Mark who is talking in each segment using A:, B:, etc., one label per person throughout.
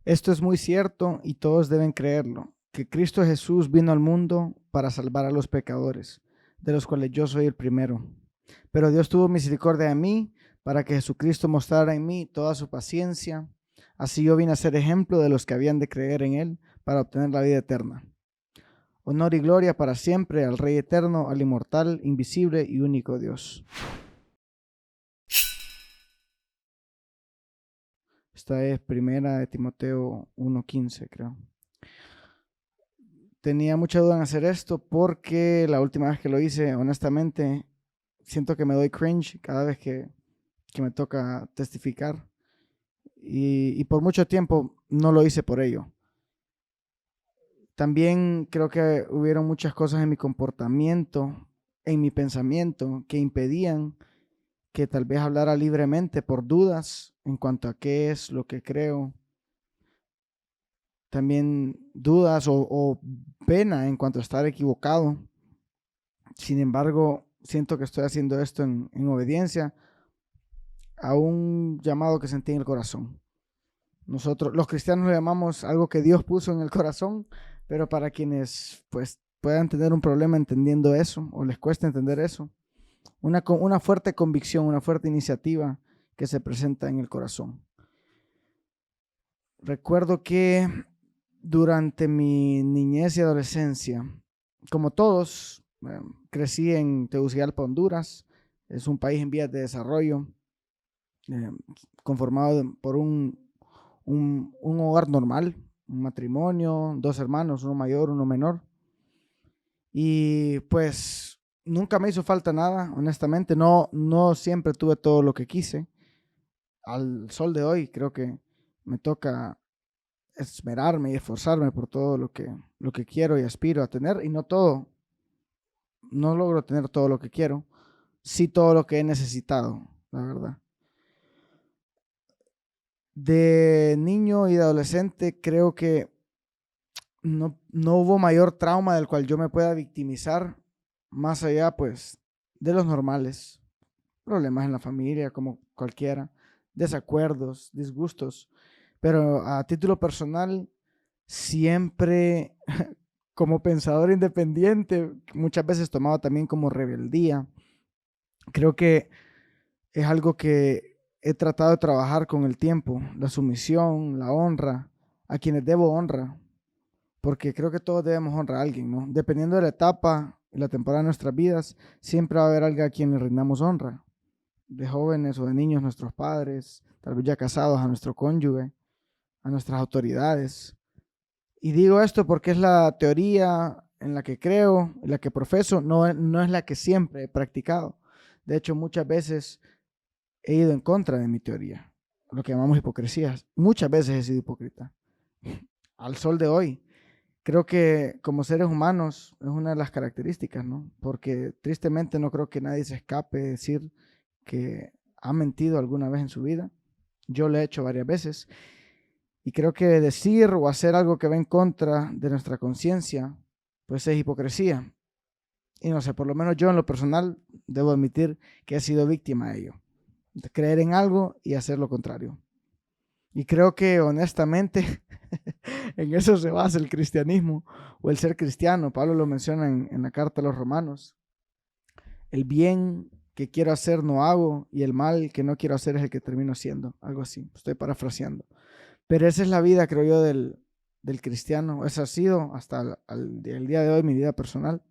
A: Esto es muy cierto y todos deben creerlo, que Cristo Jesús vino al mundo para salvar a los pecadores, de los cuales yo soy el primero. Pero Dios tuvo misericordia de mí para que Jesucristo mostrara en mí toda su paciencia. Así yo vine a ser ejemplo de los que habían de creer en Él para obtener la vida eterna. Honor y gloria para siempre al Rey eterno, al inmortal, invisible y único Dios. Esta es primera de Timoteo 1:15, creo. Tenía mucha duda en hacer esto porque la última vez que lo hice, honestamente, siento que me doy cringe cada vez que me toca testificar. Y por mucho tiempo no lo hice por ello. También creo que hubieron muchas cosas en mi comportamiento, en mi pensamiento, que impedían que tal vez hablara libremente por dudas en cuanto a qué es lo que creo. También dudas o pena en cuanto a estar equivocado. Sin embargo, siento que estoy haciendo esto en obediencia a un llamado que sentí en el corazón. Nosotros, los cristianos, lo llamamos algo que Dios puso en el corazón, pero para quienes pues puedan tener un problema entendiendo eso o les cuesta entender eso, una fuerte convicción, una fuerte iniciativa que se presenta en el corazón. Recuerdo que durante mi niñez y adolescencia, como todos, crecí en Tegucigalpa, Honduras. Es un país en vías de desarrollo, eh, conformado por un hogar normal, un matrimonio, dos hermanos, uno mayor, uno menor. Y pues nunca me hizo falta nada, honestamente. No siempre tuve todo lo que quise. Al sol de hoy creo que me toca esmerarme y esforzarme por todo lo que quiero y aspiro a tener. Y no logro tener todo lo que quiero, sí todo lo que he necesitado, la verdad. De niño y de adolescente creo que no hubo mayor trauma del cual yo me pueda victimizar, más allá pues de los normales, problemas en la familia como cualquiera, desacuerdos, disgustos, pero a título personal siempre como pensador independiente, muchas veces tomado también como rebeldía. Creo que es algo que he tratado de trabajar con el tiempo, la sumisión, la honra, a quienes debo honra, porque creo que todos debemos honrar a alguien, ¿no? Dependiendo de la etapa y la temporada de nuestras vidas, siempre va a haber alguien a quien le rindamos honra, de jóvenes o de niños, nuestros padres, tal vez ya casados, a nuestro cónyuge, a nuestras autoridades. Y digo esto porque es la teoría en la que creo, en la que profeso, no es la que siempre he practicado. De hecho, muchas veces he ido en contra de mi teoría, lo que llamamos hipocresía. Muchas veces he sido hipócrita. Al sol de hoy, creo que como seres humanos es una de las características, ¿no? Porque tristemente no creo que nadie se escape de decir que ha mentido alguna vez en su vida. Yo lo he hecho varias veces. Y creo que decir o hacer algo que va en contra de nuestra conciencia, pues es hipocresía. Y no sé, por lo menos yo en lo personal debo admitir que he sido víctima de ello. De creer en algo y hacer lo contrario. Y creo que honestamente en eso se basa el cristianismo o el ser cristiano. Pablo lo menciona en la carta a los romanos. El bien que quiero hacer no hago y el mal que no quiero hacer es el que termino haciendo. Algo así, estoy parafraseando. Pero esa es la vida, creo yo, del cristiano. Esa ha sido hasta el día de hoy mi vida personal.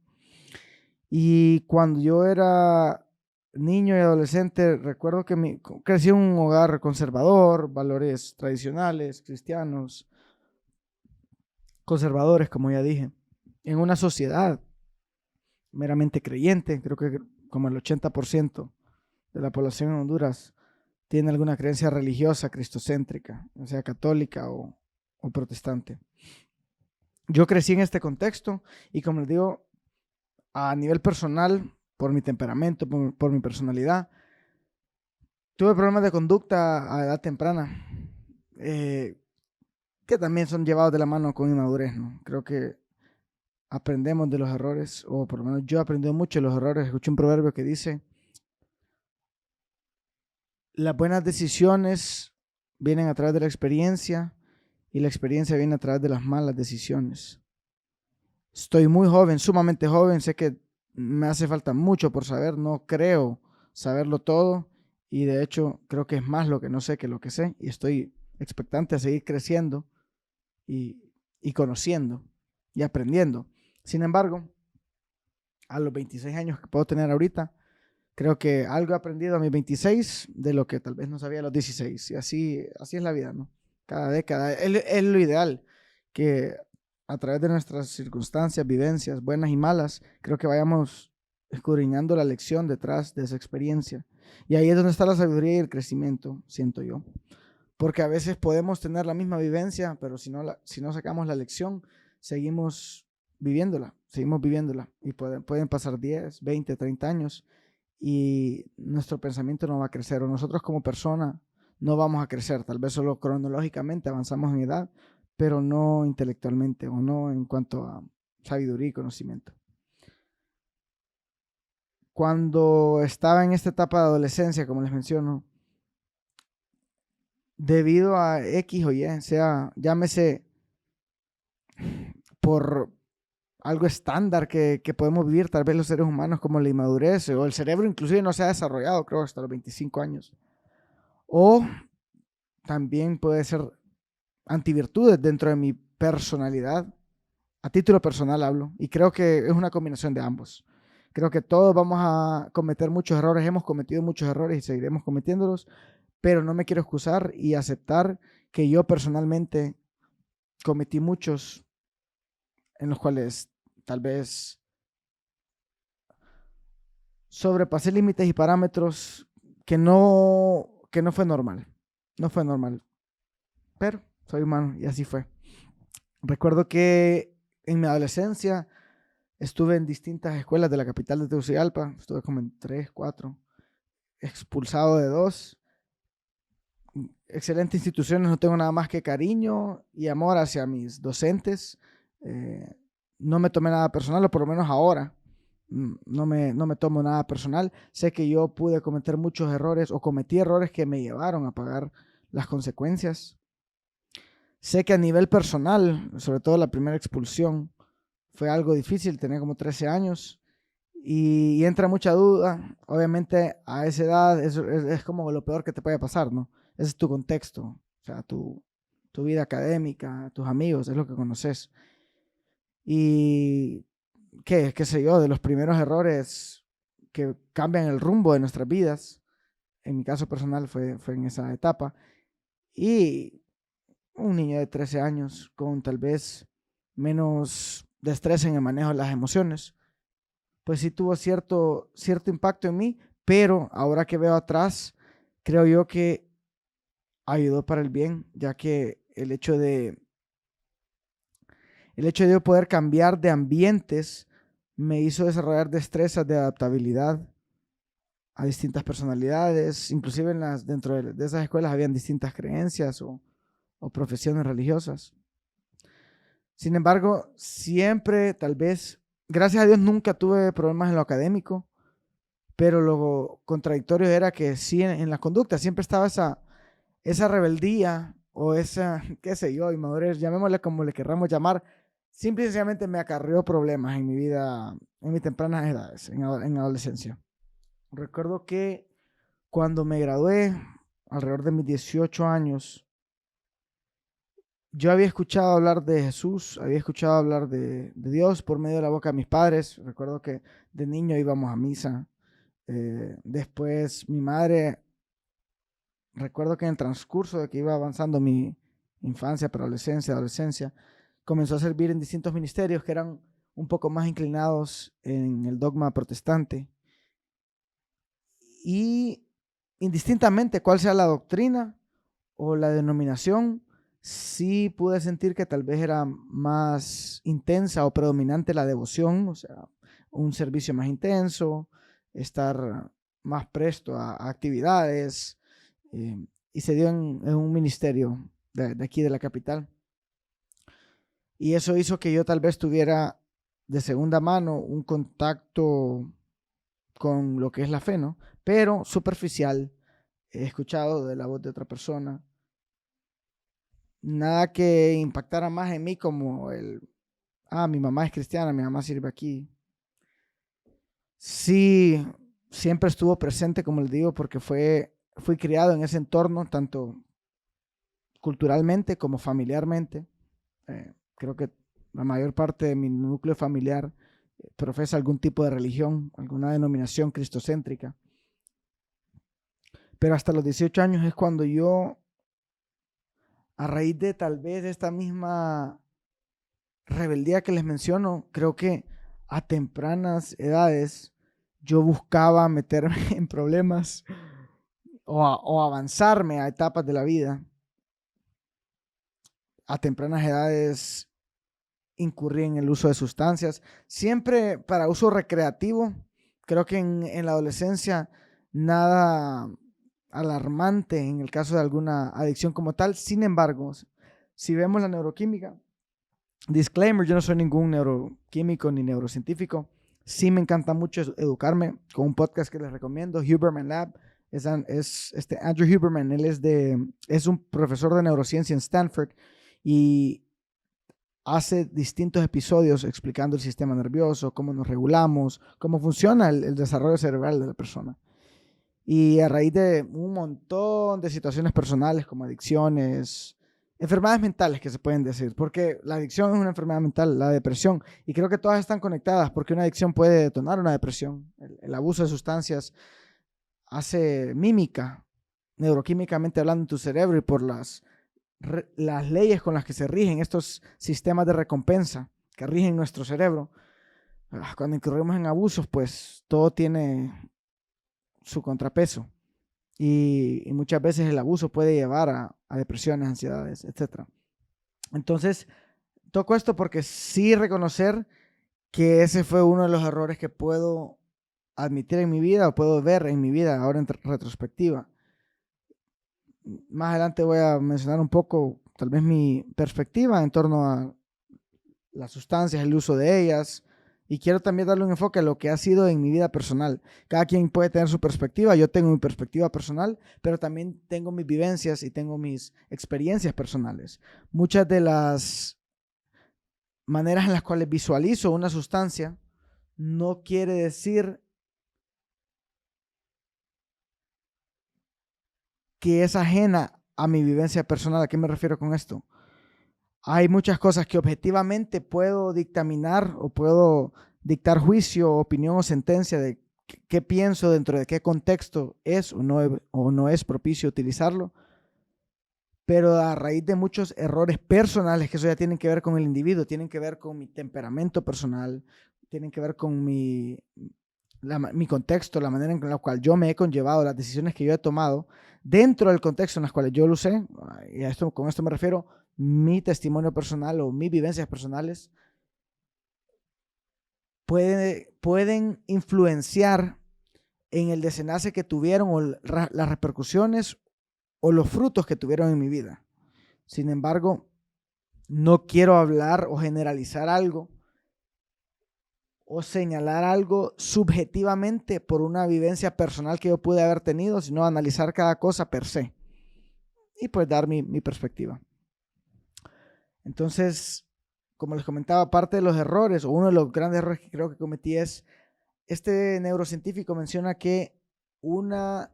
A: Y cuando yo era niño y adolescente, recuerdo que crecí en un hogar conservador, valores tradicionales, cristianos, conservadores, como ya dije, en una sociedad meramente creyente. Creo que como el 80% de la población en Honduras tiene alguna creencia religiosa cristocéntrica, o sea, católica o protestante. Yo crecí en este contexto y, como les digo, a nivel personal, por mi temperamento, por mi personalidad, tuve problemas de conducta a edad temprana, que también son llevados de la mano con inmadurez, ¿no? Creo que aprendemos de los errores, o por lo menos yo he aprendido mucho de los errores. Escuché un proverbio que dice, las buenas decisiones vienen a través de la experiencia y la experiencia viene a través de las malas decisiones. Estoy muy joven, sumamente joven, sé que me hace falta mucho por saber, no creo saberlo todo y de hecho creo que es más lo que no sé que lo que sé y estoy expectante a seguir creciendo y, y conociendo y aprendiendo. Sin embargo, a los 26 años que puedo tener ahorita, creo que algo he aprendido a mis 26 de lo que tal vez no sabía a los 16. Y así es la vida, ¿no? Cada década es lo ideal, que a través de nuestras circunstancias, vivencias, buenas y malas, creo que vayamos escudriñando la lección detrás de esa experiencia. Y ahí es donde está la sabiduría y el crecimiento, siento yo. Porque a veces podemos tener la misma vivencia, pero si no sacamos la lección, seguimos viviéndola. Y pueden pasar 10, 20, 30 años y nuestro pensamiento no va a crecer, o nosotros como persona no vamos a crecer, tal vez solo cronológicamente avanzamos en edad, pero no intelectualmente o no en cuanto a sabiduría y conocimiento. Cuando estaba en esta etapa de adolescencia, como les menciono, debido a X o Y, sea, llámese por algo estándar que podemos vivir tal vez los seres humanos, como la inmadurez o el cerebro inclusive no se ha desarrollado, creo, hasta los 25 años. O también puede ser antivirtudes dentro de mi personalidad. A título personal hablo, y creo que es una combinación de ambos. Creo que todos vamos a cometer muchos errores, hemos cometido muchos errores y seguiremos cometiéndolos, pero no me quiero excusar y aceptar que yo personalmente cometí muchos en los cuales tal vez sobrepasé límites y parámetros que no fue normal. No fue normal, pero soy humano y así fue. Recuerdo que en mi adolescencia estuve en distintas escuelas de la capital de Tegucigalpa, estuve como en 3, 4, expulsado de 2. Excelentes instituciones, no tengo nada más que cariño y amor hacia mis docentes. No me tomé nada personal, o por lo menos ahora no me tomo nada personal. Sé que yo pude cometer muchos errores o cometí errores que me llevaron a pagar las consecuencias. Sé que a nivel personal, sobre todo la primera expulsión, fue algo difícil, tenía como 13 años y entra mucha duda. Obviamente a esa edad es como lo peor que te puede pasar, ¿no? Ese es tu contexto, o sea, tu vida académica, tus amigos, es lo que conoces. Y qué sé yo, de los primeros errores que cambian el rumbo de nuestras vidas, en mi caso personal fue en esa etapa. Y un niño de 13 años con tal vez menos destreza en el manejo de las emociones, pues sí tuvo cierto impacto en mí, pero ahora que veo atrás, creo yo que ayudó para el bien, ya que el hecho de yo poder cambiar de ambientes me hizo desarrollar destrezas de adaptabilidad a distintas personalidades, inclusive dentro de esas escuelas habían distintas creencias o profesiones religiosas. Sin embargo, siempre, tal vez, gracias a Dios nunca tuve problemas en lo académico, pero lo contradictorio era que sí, en la conducta siempre estaba esa rebeldía o esa, qué sé yo, inmadurez, llamémosle como le querramos llamar, simple y sencillamente me acarreó problemas en mi vida, en mis tempranas edades, en adolescencia. Recuerdo que cuando me gradué, alrededor de mis 18 años, yo había escuchado hablar de Jesús, había escuchado hablar de Dios por medio de la boca de mis padres. Recuerdo que de niño íbamos a misa. Después mi madre, recuerdo que en el transcurso de que iba avanzando mi infancia, preadolescencia, adolescencia, comenzó a servir en distintos ministerios que eran un poco más inclinados en el dogma protestante. Y indistintamente cuál sea la doctrina o la denominación, sí pude sentir que tal vez era más intensa o predominante la devoción, o sea, un servicio más intenso, estar más presto a actividades, y se dio en un ministerio de aquí de la capital. Y eso hizo que yo tal vez tuviera de segunda mano un contacto con lo que es la fe, ¿no? Pero superficial, he escuchado de la voz de otra persona nada que impactara más en mí como mi mamá es cristiana, mi mamá sirve aquí. Sí, siempre estuvo presente, como les digo, porque fui criado en ese entorno, tanto culturalmente como familiarmente. Creo que la mayor parte de mi núcleo familiar profesa algún tipo de religión, alguna denominación cristocéntrica. Pero hasta los 18 años es cuando yo, a raíz de tal vez esta misma rebeldía que les menciono, creo que a tempranas edades yo buscaba meterme en problemas o avanzarme a etapas de la vida. A tempranas edades incurrí en el uso de sustancias, siempre para uso recreativo. Creo que en la adolescencia nada alarmante en el caso de alguna adicción como tal. Sin embargo, si vemos la neuroquímica, disclaimer, yo no soy ningún neuroquímico ni neurocientífico. Sí me encanta mucho educarme con un podcast que les recomiendo, Huberman Lab. Es Andrew Huberman, él es un profesor de neurociencia en Stanford y hace distintos episodios explicando el sistema nervioso, cómo nos regulamos, cómo funciona el desarrollo cerebral de la persona. Y a raíz de un montón de situaciones personales como adicciones, enfermedades mentales que se pueden decir, porque la adicción es una enfermedad mental, la depresión, y creo que todas están conectadas porque una adicción puede detonar una depresión. El abuso de sustancias hace mímica, neuroquímicamente hablando, en tu cerebro y por las leyes con las que se rigen estos sistemas de recompensa que rigen nuestro cerebro. Cuando incurrimos en abusos, pues todo tiene su contrapeso y muchas veces el abuso puede llevar a depresiones, ansiedades, etc. Entonces, toco esto porque sí reconocer que ese fue uno de los errores que puedo admitir en mi vida o puedo ver en mi vida ahora en retrospectiva. Más adelante voy a mencionar un poco, tal vez, mi perspectiva en torno a las sustancias, el uso de ellas, y quiero también darle un enfoque a lo que ha sido en mi vida personal. Cada quien puede tener su perspectiva, yo tengo mi perspectiva personal, pero también tengo mis vivencias y tengo mis experiencias personales. Muchas de las maneras en las cuales visualizo una sustancia no quiere decir que es ajena a mi vivencia personal. ¿A qué me refiero con esto? Hay muchas cosas que objetivamente puedo dictaminar o puedo dictar juicio, opinión o sentencia de qué pienso dentro de qué contexto es o no es propicio utilizarlo, pero a raíz de muchos errores personales, que eso ya tienen que ver con el individuo, tienen que ver con mi temperamento personal, tienen que ver con mi contexto, la manera en la cual yo me he conllevado, las decisiones que yo he tomado, dentro del contexto en las cuales yo lo usé, y con esto me refiero mi testimonio personal o mis vivencias personales, pueden influenciar en el desenlace que tuvieron o las repercusiones o los frutos que tuvieron en mi vida. Sin embargo, no quiero hablar o generalizar algo o señalar algo subjetivamente por una vivencia personal que yo pude haber tenido, sino analizar cada cosa per se y pues dar mi perspectiva. Entonces, como les comentaba, parte de los errores, o uno de los grandes errores que creo que cometí es, este neurocientífico menciona que una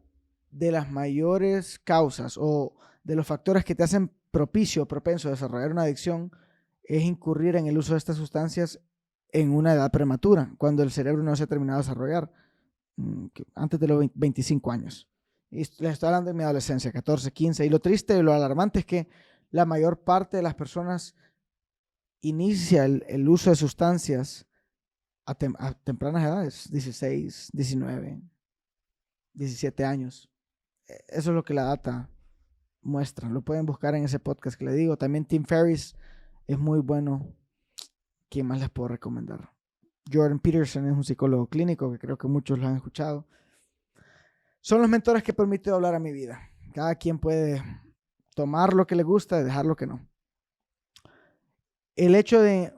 A: de las mayores causas o de los factores que te hacen propicio o propenso a desarrollar una adicción es incurrir en el uso de estas sustancias en una edad prematura, cuando el cerebro no se ha terminado de desarrollar, antes de los 25 años. Y les estoy hablando de mi adolescencia, 14, 15, y lo triste y lo alarmante es que la mayor parte de las personas inicia el uso de sustancias a tempranas edades, 16, 19, 17 años. Eso es lo que la data muestra. Lo pueden buscar en ese podcast que le digo. También Tim Ferriss es muy bueno. ¿Quién más les puedo recomendar? Jordan Peterson es un psicólogo clínico que creo que muchos lo han escuchado. Son los mentores que he permitido hablar a mi vida. Cada quien puede tomar lo que le gusta y dejar lo que no. El hecho de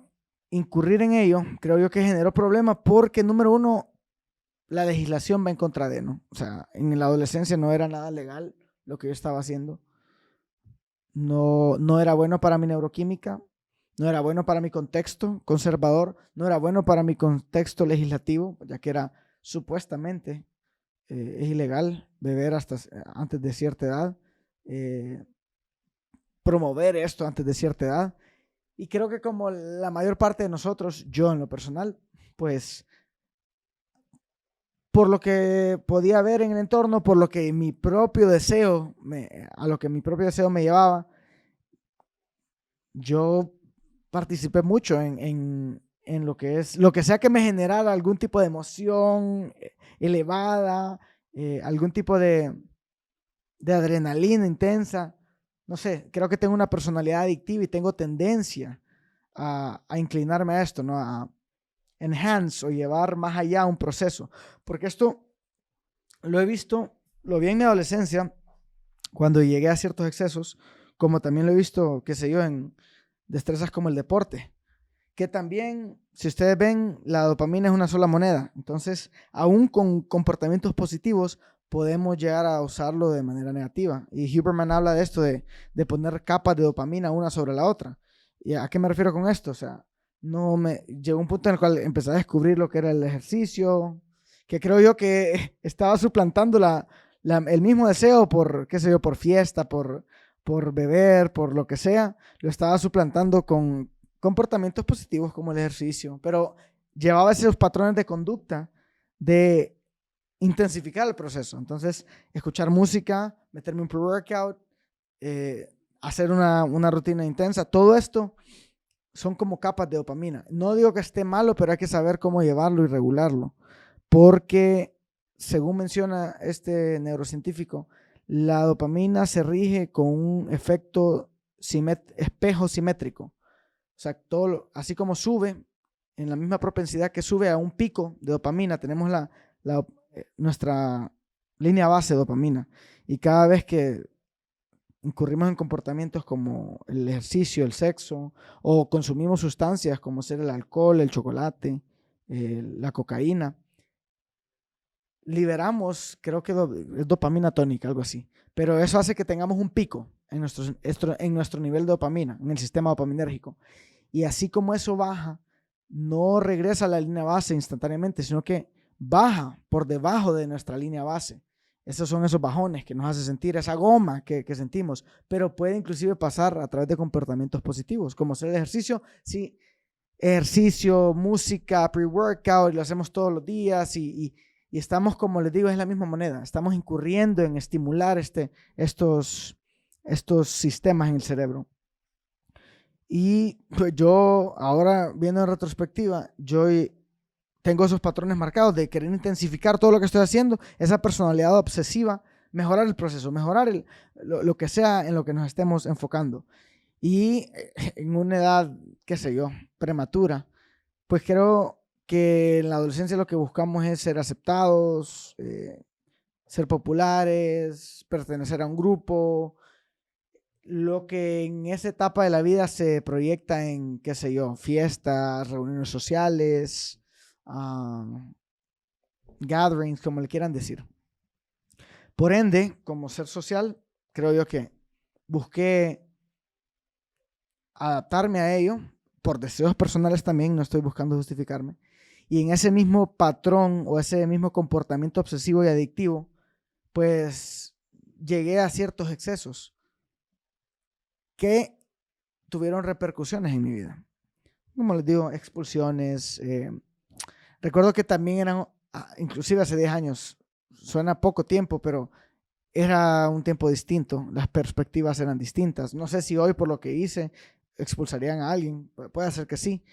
A: incurrir en ello, creo yo que generó problemas porque, número uno, la legislación va en contra de, ¿no? O sea, en la adolescencia no era nada legal lo que yo estaba haciendo. no era bueno para mi neuroquímica, no era bueno para mi contexto conservador, no era bueno para mi contexto legislativo, ya que era supuestamente es ilegal beber hasta antes de cierta edad, promover esto antes de cierta edad. Y creo que como la mayor parte de nosotros, yo en lo personal, pues por lo que podía ver en el entorno, por lo que mi propio deseo, a lo que mi propio deseo me llevaba, yo participé mucho en lo que es, lo que sea que me generara algún tipo de emoción elevada, algún tipo de adrenalina intensa. No sé, creo que tengo una personalidad adictiva y tengo tendencia a inclinarme a esto, ¿no? A enhance o llevar más allá un proceso. Porque esto lo he visto, lo vi en mi adolescencia, cuando llegué a ciertos excesos, como también lo he visto, qué sé yo, en destrezas como el deporte, que también, si ustedes ven, la dopamina es una sola moneda. Entonces, aún con comportamientos positivos, podemos llegar a usarlo de manera negativa. Y Huberman habla de esto, de poner capas de dopamina una sobre la otra. ¿Y a qué me refiero con esto? O sea, llegó un punto en el cual empecé a descubrir lo que era el ejercicio, que creo yo que estaba suplantando el mismo deseo por, qué sé yo, por fiesta, por beber, por lo que sea, lo estaba suplantando con comportamientos positivos como el ejercicio, pero llevaba esos patrones de conducta de intensificar el proceso. Entonces, escuchar música, meterme un pre-workout, hacer una rutina intensa, todo esto son como capas de dopamina. No digo que esté malo, pero hay que saber cómo llevarlo y regularlo, porque según menciona este neurocientífico, la dopamina se rige con un efecto espejo simétrico. O sea, así como sube, en la misma propensidad que sube a un pico de dopamina, tenemos nuestra línea base de dopamina. Y cada vez que incurrimos en comportamientos como el ejercicio, el sexo, o consumimos sustancias como ser el alcohol, el chocolate, la cocaína, liberamos, creo que es dopamina tónica, algo así. Pero eso hace que tengamos un pico en nuestro nivel de dopamina, en el sistema dopaminérgico. Y así como eso baja, no regresa a la línea base instantáneamente, sino que baja por debajo de nuestra línea base. Esos son esos bajones que nos hace sentir, esa goma que sentimos, pero puede inclusive pasar a través de comportamientos positivos, como hacer el ejercicio. Sí, ejercicio, música, pre-workout, lo hacemos todos los días y estamos, como les digo, es la misma moneda. Estamos incurriendo en estimular estos sistemas en el cerebro. Y pues yo ahora, viendo en retrospectiva, yo tengo esos patrones marcados de querer intensificar todo lo que estoy haciendo, esa personalidad obsesiva, mejorar el proceso, mejorar lo que sea en lo que nos estemos enfocando. Y en una edad, qué sé yo, prematura, pues creo que en la adolescencia lo que buscamos es ser aceptados, ser populares, pertenecer a un grupo, lo que en esa etapa de la vida se proyecta en, qué sé yo, fiestas, reuniones sociales, gatherings, como le quieran decir. Por ende, como ser social, creo yo que busqué adaptarme a ello, por deseos personales también, no estoy buscando justificarme, y en ese mismo patrón o ese mismo comportamiento obsesivo y adictivo, pues llegué a ciertos excesos que tuvieron repercusiones en mi vida. Como les digo, expulsiones. Recuerdo que también eran, inclusive hace 10 años, suena poco tiempo, pero era un tiempo distinto. Las perspectivas eran distintas. No sé si hoy por lo que hice expulsarían a alguien. Puede ser que sí,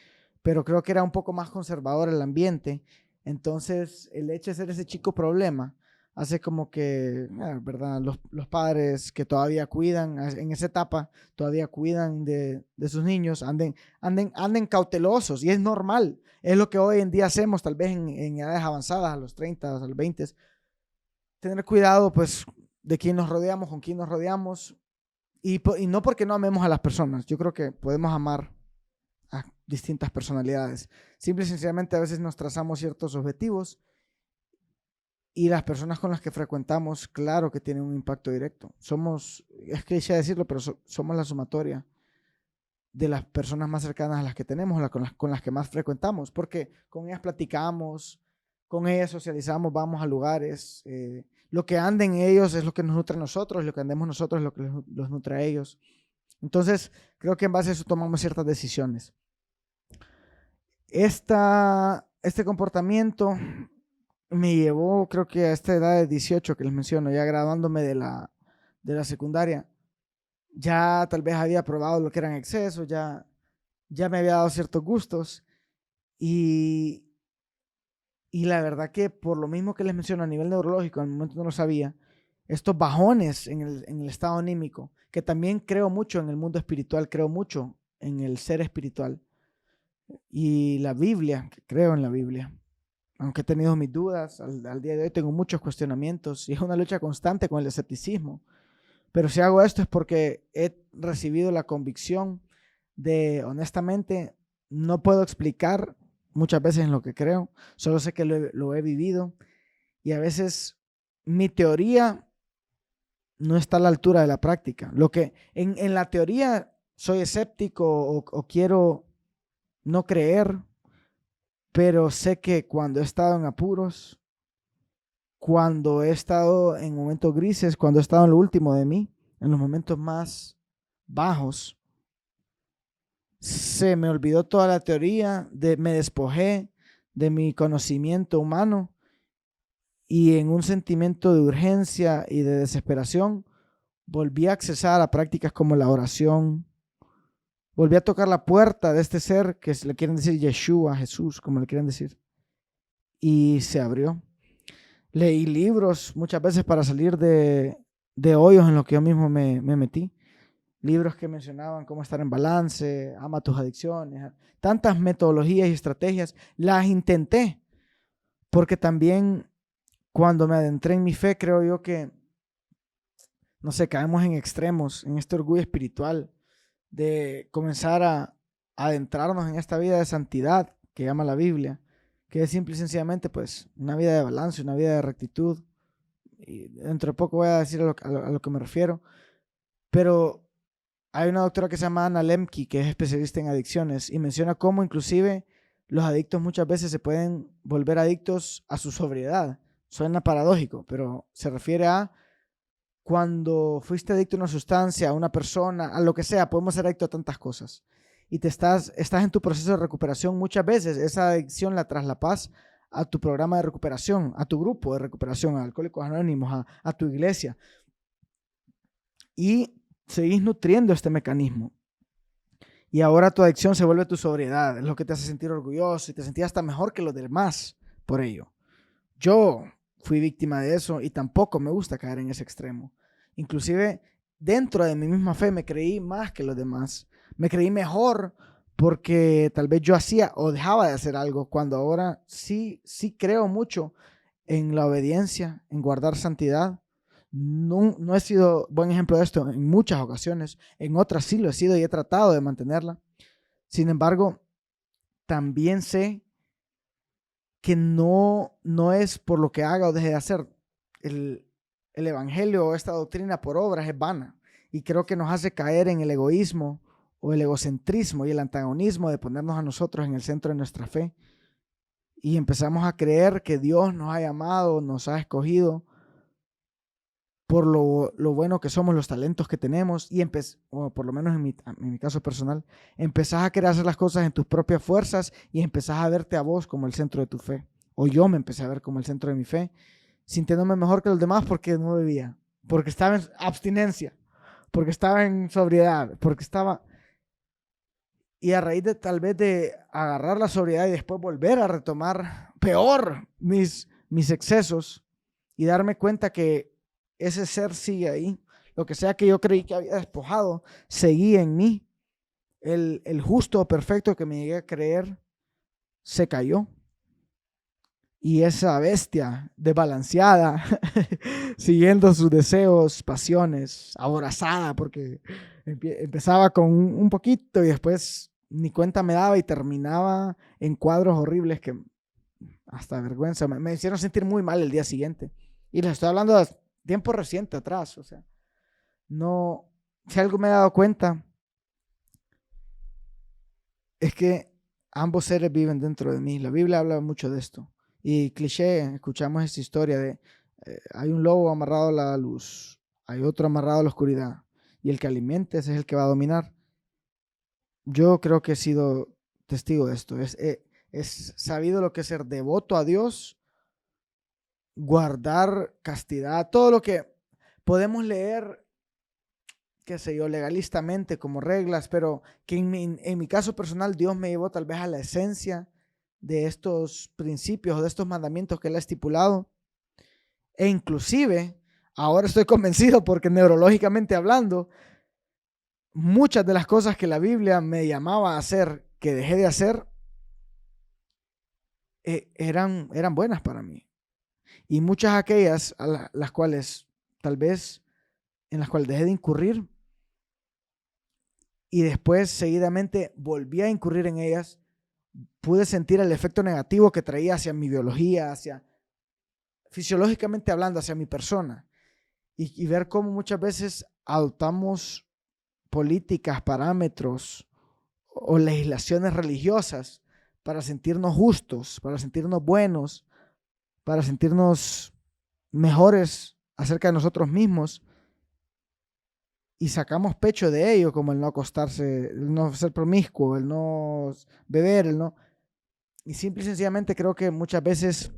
A: pero creo que era un poco más conservador el ambiente. Entonces, el hecho de ser ese chico problema hace como que, ¿verdad? Los padres que todavía cuidan, en esa etapa, todavía cuidan de sus niños, anden cautelosos y es normal. Es lo que hoy en día hacemos, tal vez en edades avanzadas, a los 30, a los 20, tener cuidado pues de quién nos rodeamos, con quién nos rodeamos y no porque no amemos a las personas. Yo creo que podemos amar a distintas personalidades. Simple y sencillamente a veces nos trazamos ciertos objetivos Y las personas con las que frecuentamos, claro que tienen un impacto directo. Es cliché decirlo, pero somos la sumatoria de las personas más cercanas a las que tenemos, con las que más frecuentamos, porque con ellas platicamos, con ellas socializamos, vamos a lugares. Lo que anden ellos es lo que nos nutre a nosotros, lo que andemos nosotros es lo que los nutre a ellos. Entonces, creo que en base a eso tomamos ciertas decisiones. Este comportamiento me llevó, creo que a esta edad de 18 que les menciono, ya graduándome de la secundaria, ya tal vez había probado lo que eran excesos, ya me había dado ciertos gustos y, y la verdad que por lo mismo que les menciono a nivel neurológico, al momento no lo sabía, estos bajones en el estado anímico, que también creo mucho en el mundo espiritual, creo mucho en el ser espiritual y la Biblia, que creo en la Biblia. Aunque he tenido mis dudas, al día de hoy tengo muchos cuestionamientos y es una lucha constante con el escepticismo. Pero si hago esto es porque he recibido la convicción de, honestamente, no puedo explicar muchas veces en lo que creo, solo sé que lo he vivido y a veces mi teoría no está a la altura de la práctica. Lo que en la teoría soy escéptico o quiero no creer, pero sé que cuando he estado en apuros, cuando he estado en momentos grises, cuando he estado en lo último de mí, en los momentos más bajos, se me olvidó toda la teoría, me despojé de mi conocimiento humano y en un sentimiento de urgencia y de desesperación volví a accesar a prácticas como la oración, volví a tocar la puerta de este ser que le quieren decir Yeshua, Jesús, como le quieren decir, y se abrió. Leí libros muchas veces para salir de hoyos en los que yo mismo me metí. Libros que mencionaban cómo estar en balance, ama tus adicciones, tantas metodologías y estrategias. Las intenté, porque también cuando me adentré en mi fe, creo yo que, no sé, caemos en extremos, en este orgullo espiritual de comenzar a adentrarnos en esta vida de santidad que llama la Biblia, que es simple y sencillamente pues una vida de balance, una vida de rectitud. Y dentro de poco voy a decir a lo que me refiero, pero hay una doctora que se llama Anna Lemke, que es especialista en adicciones, y menciona cómo inclusive los adictos muchas veces se pueden volver adictos a su sobriedad. Suena paradójico, pero se refiere a cuando fuiste adicto a una sustancia, a una persona, a lo que sea. Podemos ser adictos a tantas cosas. Y estás en tu proceso de recuperación. Muchas veces esa adicción la traslapas a tu programa de recuperación, a tu grupo de recuperación, a Alcohólicos Anónimos, a tu iglesia. Y seguís nutriendo este mecanismo. Y ahora tu adicción se vuelve tu sobriedad, es lo que te hace sentir orgulloso y te sentías hasta mejor que los demás por ello. Yo fui víctima de eso y tampoco me gusta caer en ese extremo. Inclusive dentro de mi misma fe me creí más que los demás. Me creí mejor porque tal vez yo hacía o dejaba de hacer algo, cuando ahora sí creo mucho en la obediencia, en guardar santidad. No he sido buen ejemplo de esto en muchas ocasiones, en otras sí lo he sido y he tratado de mantenerla. Sin embargo, también sé que no es por lo que haga o deje de hacer. El evangelio o esta doctrina por obras es vana y creo que nos hace caer en el egoísmo o el egocentrismo y el antagonismo de ponernos a nosotros en el centro de nuestra fe y empezamos a creer que Dios nos ha llamado, nos ha escogido por lo bueno que somos, los talentos que tenemos y o por lo menos en mi caso personal, empezás a querer hacer las cosas en tus propias fuerzas y empezás a verte a vos como el centro de tu fe. O yo me empecé a ver como el centro de mi fe, sintiéndome mejor que los demás porque no bebía, porque estaba en abstinencia, porque estaba en sobriedad, porque estaba... Y a raíz de tal vez de agarrar la sobriedad y después volver a retomar peor mis excesos y darme cuenta que ese ser sigue ahí. Lo que sea que yo creí que había despojado, seguía en mí. El justo, perfecto que me llegué a creer, se cayó. Y esa bestia desbalanceada, siguiendo sus deseos, pasiones, aborazada, porque empezaba con un poquito y después ni cuenta me daba y terminaba en cuadros horribles que hasta vergüenza. Me hicieron sentir muy mal el día siguiente. Y les estoy hablando de tiempo reciente atrás. O sea, no, si algo me he dado cuenta es que ambos seres viven dentro de mí. La Biblia habla mucho de esto. Y cliché, escuchamos esta historia de hay un lobo amarrado a la luz, hay otro amarrado a la oscuridad, y el que alimente ese es el que va a dominar. Yo creo que he sido testigo de esto. Es sabido lo que es ser devoto a Dios, guardar castidad, todo lo que podemos leer, qué sé yo, legalistamente como reglas, pero que en mi caso personal Dios me llevó tal vez a la esencia de estos principios o de estos mandamientos que Él ha estipulado. E inclusive, ahora estoy convencido porque neurológicamente hablando, muchas de las cosas que la Biblia me llamaba a hacer, que dejé de hacer, eran buenas para mí. Y muchas aquellas a las cuales tal vez en las cuales dejé de incurrir y después seguidamente volví a incurrir en ellas, pude sentir el efecto negativo que traía hacia mi biología, hacia fisiológicamente hablando, hacia mi persona. Y ver cómo muchas veces adoptamos políticas, parámetros o legislaciones religiosas para sentirnos justos, para sentirnos buenos, para sentirnos mejores acerca de nosotros mismos, y sacamos pecho de ello, como el no acostarse, el no ser promiscuo, el no beber, el no... Y simple y sencillamente creo que muchas veces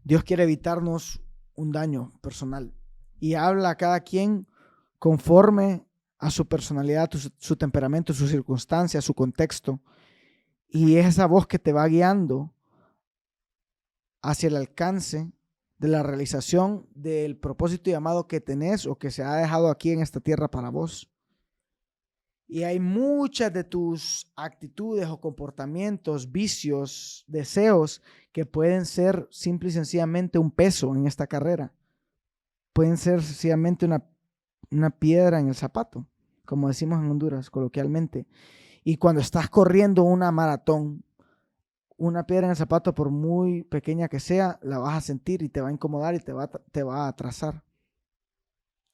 A: Dios quiere evitarnos un daño personal y habla a cada quien conforme a su personalidad, su temperamento, su circunstancia, su contexto. Y es esa voz que te va guiando hacia el alcance de la realización del propósito y llamado que tenés o que se ha dejado aquí en esta tierra para vos. Y hay muchas de tus actitudes o comportamientos, vicios, deseos que pueden ser simple y sencillamente un peso en esta carrera. Pueden ser sencillamente una piedra en el zapato, como decimos en Honduras coloquialmente. Y cuando estás corriendo una maratón, una piedra en el zapato, por muy pequeña que sea, la vas a sentir y te va a incomodar y te va a atrasar.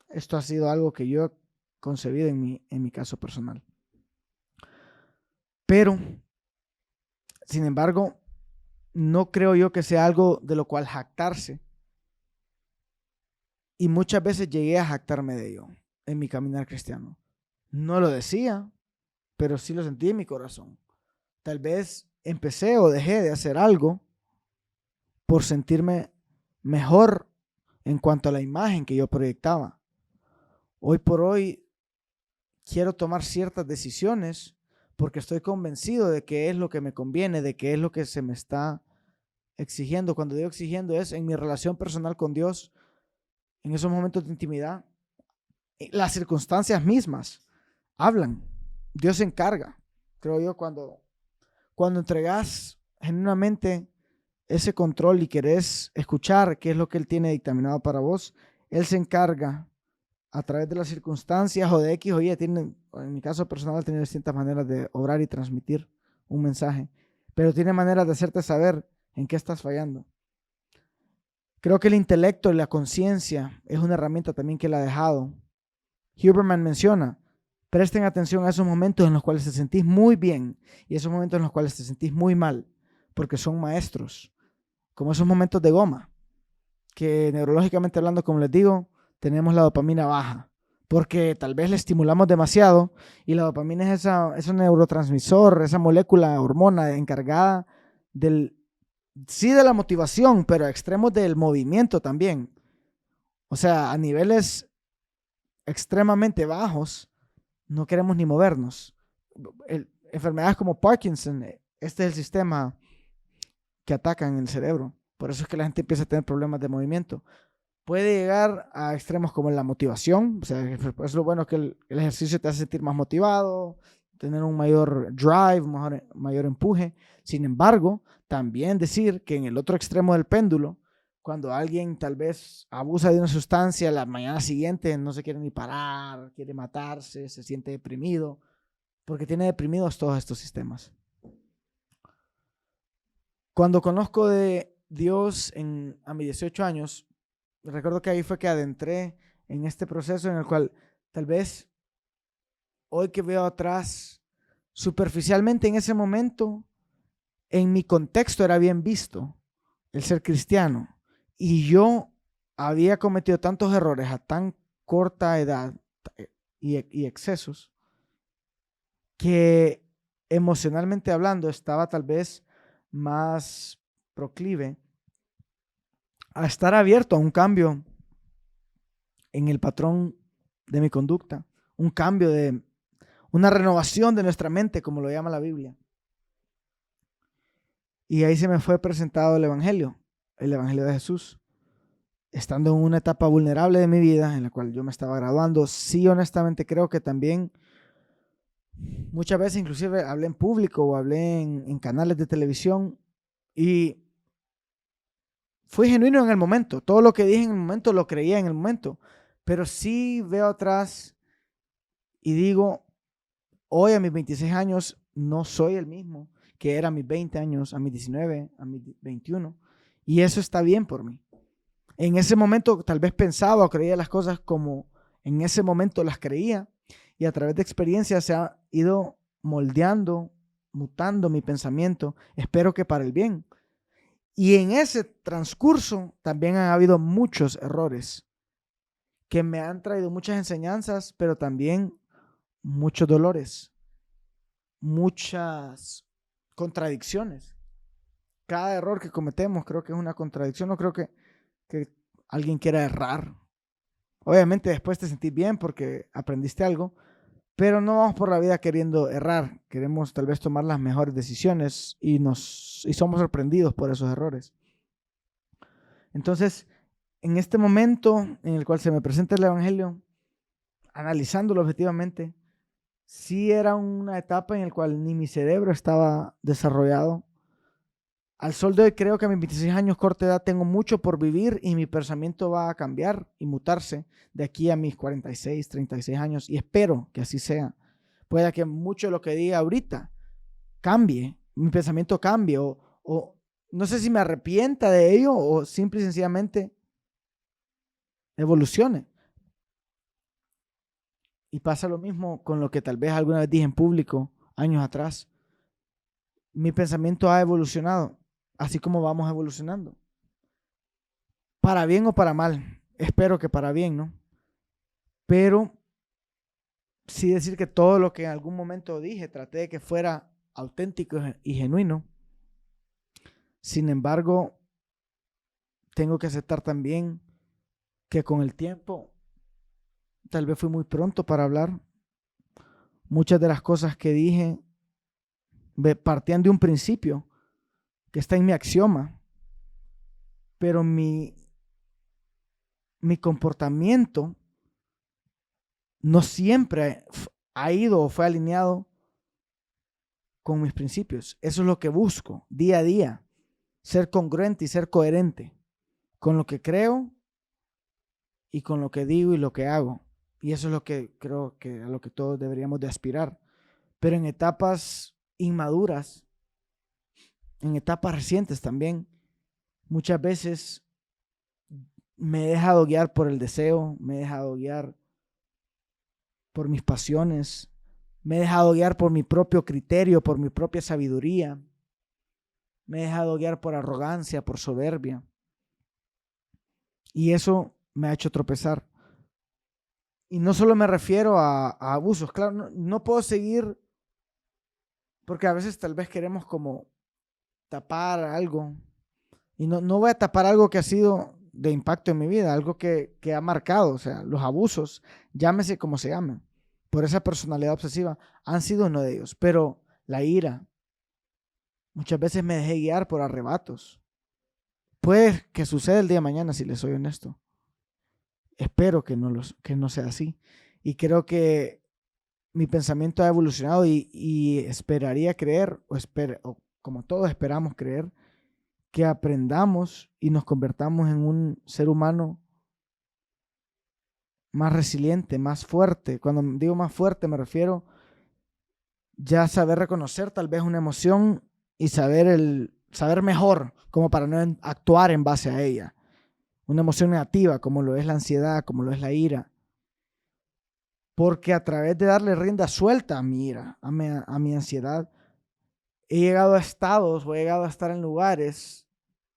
A: Esto ha sido algo que yo he concebido en mi caso personal. Pero, sin embargo, no creo yo que sea algo de lo cual jactarse. Y muchas veces llegué a jactarme de ello en mi caminar cristiano. No lo decía, pero sí lo sentí en mi corazón. Tal vez empecé o dejé de hacer algo por sentirme mejor en cuanto a la imagen que yo proyectaba. Hoy por hoy quiero tomar ciertas decisiones porque estoy convencido de que es lo que me conviene, de que es lo que se me está exigiendo. Cuando digo exigiendo es en mi relación personal con Dios, en esos momentos de intimidad, las circunstancias mismas hablan. Dios se encarga. Creo yo, cuando entregas genuinamente ese control y querés escuchar qué es lo que Él tiene dictaminado para vos, Él se encarga a través de las circunstancias o de X o Y. En mi caso personal, tiene distintas maneras de obrar y transmitir un mensaje, pero tiene maneras de hacerte saber en qué estás fallando. Creo que el intelecto y la conciencia es una herramienta también que Él ha dejado. Huberman menciona: presten atención a esos momentos en los cuales te sentís muy bien y esos momentos en los cuales te sentís muy mal, porque son maestros, como esos momentos de goma, que neurológicamente hablando, como les digo, tenemos la dopamina baja, porque tal vez le estimulamos demasiado, y la dopamina es ese neurotransmisor, esa molécula, hormona encargada sí de la motivación, pero a extremos del movimiento también. O sea, a niveles extremadamente bajos, no queremos ni movernos. Enfermedades como Parkinson, este es el sistema que ataca en el cerebro. Por eso es que la gente empieza a tener problemas de movimiento. Puede llegar a extremos como la motivación. O sea, es lo bueno que el ejercicio te hace sentir más motivado, tener un mayor drive, mayor empuje. Sin embargo, también decir que en el otro extremo del péndulo, cuando alguien tal vez abusa de una sustancia, la mañana siguiente no se quiere ni parar, quiere matarse, se siente deprimido, porque tiene deprimidos todos estos sistemas. Cuando conozco de Dios a mis 18 años, recuerdo que ahí fue que adentré en este proceso en el cual tal vez hoy que veo atrás, superficialmente en ese momento, en mi contexto era bien visto el ser cristiano. Y yo había cometido tantos errores a tan corta edad y excesos que emocionalmente hablando estaba tal vez más proclive a estar abierto a un cambio en el patrón de mi conducta, un cambio de una renovación de nuestra mente, como lo llama la Biblia. Y ahí se me fue presentado el Evangelio de Jesús. Estando en una etapa vulnerable de mi vida, en la cual yo me estaba graduando, sí, honestamente creo que también muchas veces inclusive hablé en público o hablé en canales de televisión y fui genuino en el momento. Todo lo que dije en el momento lo creía en el momento. Pero sí veo atrás y digo, hoy a mis 26 años no soy el mismo que era a mis 20 años, a mis 19, a mis 21. Y eso está bien por mí. En ese momento tal vez pensaba o creía las cosas como en ese momento las creía. Y a través de experiencias se ha ido moldeando, mutando mi pensamiento. Espero que para el bien. Y en ese transcurso también han habido muchos errores que me han traído muchas enseñanzas, pero también muchos dolores, muchas contradicciones. Cada error que cometemos creo que es una contradicción. No creo que alguien quiera errar. Obviamente después te sentís bien porque aprendiste algo, pero no vamos por la vida queriendo errar. Queremos tal vez tomar las mejores decisiones y somos sorprendidos por esos errores. Entonces, en este momento en el cual se me presenta el Evangelio, analizándolo objetivamente, sí era una etapa en la cual ni mi cerebro estaba desarrollado. Al sol de hoy creo que a mis 26 años corta edad tengo mucho por vivir y mi pensamiento va a cambiar y mutarse de aquí a mis 46, 36 años y espero que así sea. Pueda que mucho de lo que diga ahorita cambie, mi pensamiento cambie o no sé si me arrepienta de ello o simple y sencillamente evolucione. Y pasa lo mismo con lo que tal vez alguna vez dije en público años atrás. Mi pensamiento ha evolucionado, así como vamos evolucionando. Para bien o para mal. Espero que para bien, ¿no? Pero sí decir que todo lo que en algún momento dije, traté de que fuera auténtico y genuino. Sin embargo, tengo que aceptar también que con el tiempo, tal vez fui muy pronto para hablar. Muchas de las cosas que dije partían de un principio que está en mi axioma, pero mi comportamiento no siempre ha ido o fue alineado con mis principios. Eso es lo que busco día a día, ser congruente y ser coherente con lo que creo y con lo que digo y lo que hago. Y eso es lo que creo que a lo que todos deberíamos de aspirar. Pero en etapas inmaduras, en etapas recientes también, muchas veces me he dejado guiar por el deseo, me he dejado guiar por mis pasiones, me he dejado guiar por mi propio criterio, por mi propia sabiduría, me he dejado guiar por arrogancia, por soberbia. Y eso me ha hecho tropezar. Y no solo me refiero a abusos, claro, no puedo seguir, porque a veces tal vez queremos como tapar algo. Y no voy a tapar algo que ha sido de impacto en mi vida, algo que ha marcado, o sea, los abusos, llámese como se llamen, por esa personalidad obsesiva, han sido uno de ellos. Pero la ira, muchas veces me dejé guiar por arrebatos. Puede que suceda el día de mañana, si les soy honesto. Espero que no sea así. Y creo que mi pensamiento ha evolucionado y esperaría creer, o como todos esperamos creer, que aprendamos y nos convertamos en un ser humano más resiliente, más fuerte. Cuando digo más fuerte me refiero ya a saber reconocer tal vez una emoción y saber el saber mejor, como para no actuar en base a ella. Una emoción negativa, como lo es la ansiedad, como lo es la ira. Porque a través de darle rienda suelta a mi ira, a mi ansiedad, he llegado a estados o he llegado a estar en lugares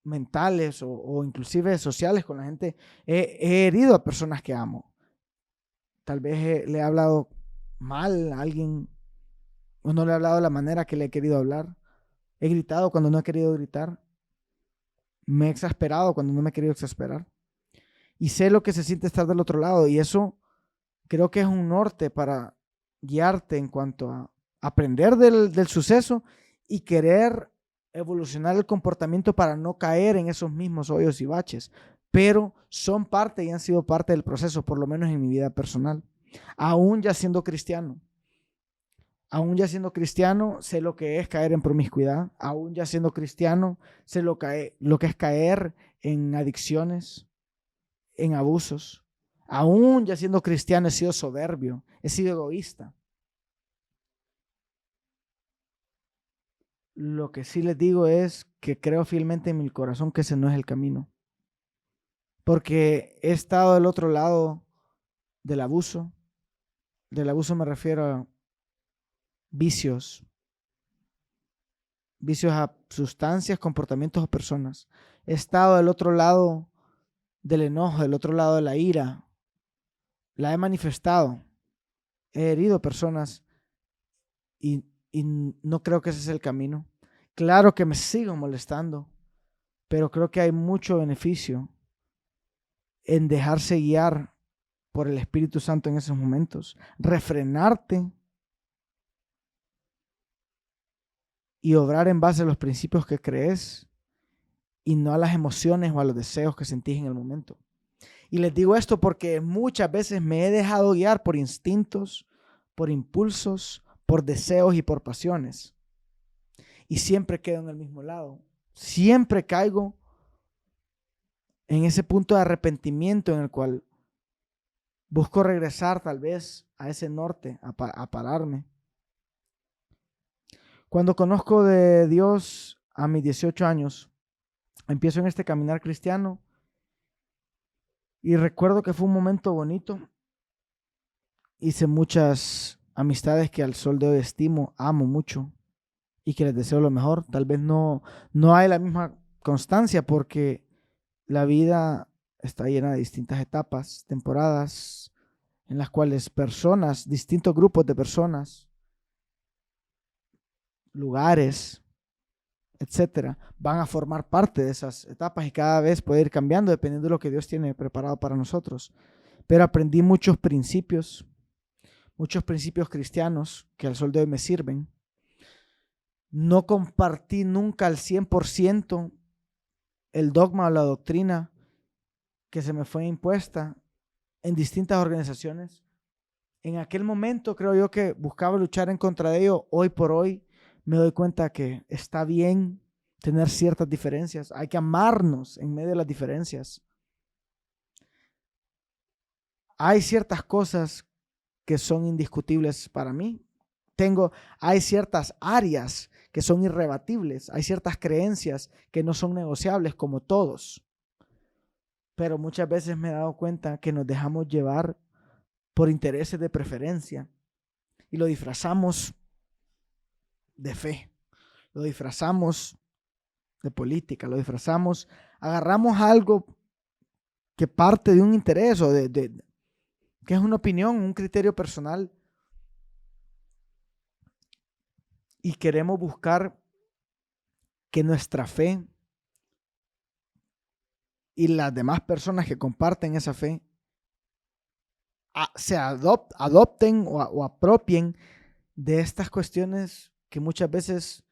A: mentales o inclusive sociales con la gente. He herido a personas que amo. Tal vez le he hablado mal a alguien o no le he hablado de la manera que le he querido hablar. He gritado cuando no he querido gritar. Me he exasperado cuando no me he querido exasperar. Y sé lo que se siente estar del otro lado. Y eso creo que es un norte para guiarte en cuanto a aprender del suceso y querer evolucionar el comportamiento para no caer en esos mismos hoyos y baches. Pero son parte y han sido parte del proceso, por lo menos en mi vida personal. Aún ya siendo cristiano. Aún ya siendo cristiano, sé lo que es caer en promiscuidad. Aún ya siendo cristiano, sé lo que es caer en adicciones, en abusos. Aún ya siendo cristiano, he sido soberbio, he sido egoísta. Lo que sí les digo es que creo fielmente en mi corazón que ese no es el camino. Porque he estado del otro lado del abuso. Del abuso me refiero a vicios a sustancias, comportamientos o personas. He estado del otro lado del enojo, del otro lado de la ira. La he manifestado. He herido personas y no creo que ese es el camino. Claro que me sigo molestando, pero creo que hay mucho beneficio en dejarse guiar por el Espíritu Santo en esos momentos. Refrenarte y obrar en base a los principios que crees y no a las emociones o a los deseos que sentís en el momento. Y les digo esto porque muchas veces me he dejado guiar por instintos, por impulsos, por deseos y por pasiones. Y siempre quedo en el mismo lado. Siempre caigo en ese punto de arrepentimiento en el cual busco regresar tal vez a ese norte, a pararme. Cuando conozco de Dios a mis 18 años, empiezo en este caminar cristiano y recuerdo que fue un momento bonito. Hice muchas amistades que al sol de hoy estimo, amo mucho y que les deseo lo mejor. Tal vez no hay la misma constancia porque la vida está llena de distintas etapas, temporadas en las cuales personas, distintos grupos de personas, lugares, etcétera, van a formar parte de esas etapas y cada vez puede ir cambiando dependiendo de lo que Dios tiene preparado para nosotros. Pero aprendí muchos principios cristianos que al sol de hoy me sirven. No compartí nunca al 100% el dogma o la doctrina que se me fue impuesta en distintas organizaciones. En aquel momento creo yo que buscaba luchar en contra de ello. Hoy por hoy me doy cuenta que está bien tener ciertas diferencias. Hay que amarnos en medio de las diferencias. Hay ciertas cosas que son indiscutibles para mí. Hay ciertas áreas que son irrebatibles. Hay ciertas creencias que no son negociables como todos. Pero muchas veces me he dado cuenta que nos dejamos llevar por intereses de preferencia y lo disfrazamos de fe, lo disfrazamos de política, lo disfrazamos, agarramos algo que parte de un interés o que es una opinión, un criterio personal y queremos buscar que nuestra fe y las demás personas que comparten esa fe se adopten o apropien de estas cuestiones que muchas veces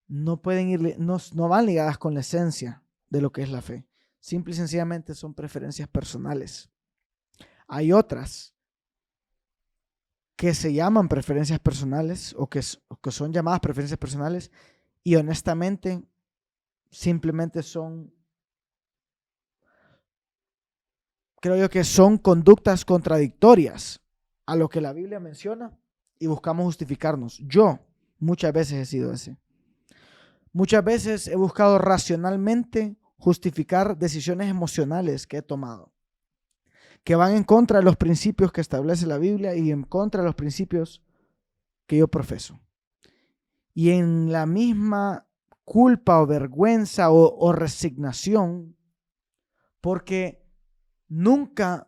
A: no van ligadas con la esencia de lo que es la fe. Simple y sencillamente son preferencias personales. Hay otras que se llaman preferencias personales o que son llamadas preferencias personales y honestamente simplemente creo yo que son conductas contradictorias a lo que la Biblia menciona y buscamos justificarnos. Yo muchas veces he sido ese. Muchas veces he buscado racionalmente justificar decisiones emocionales que he tomado, que van en contra de los principios que establece la Biblia y en contra de los principios que yo profeso. Y en la misma culpa o vergüenza o resignación, porque nunca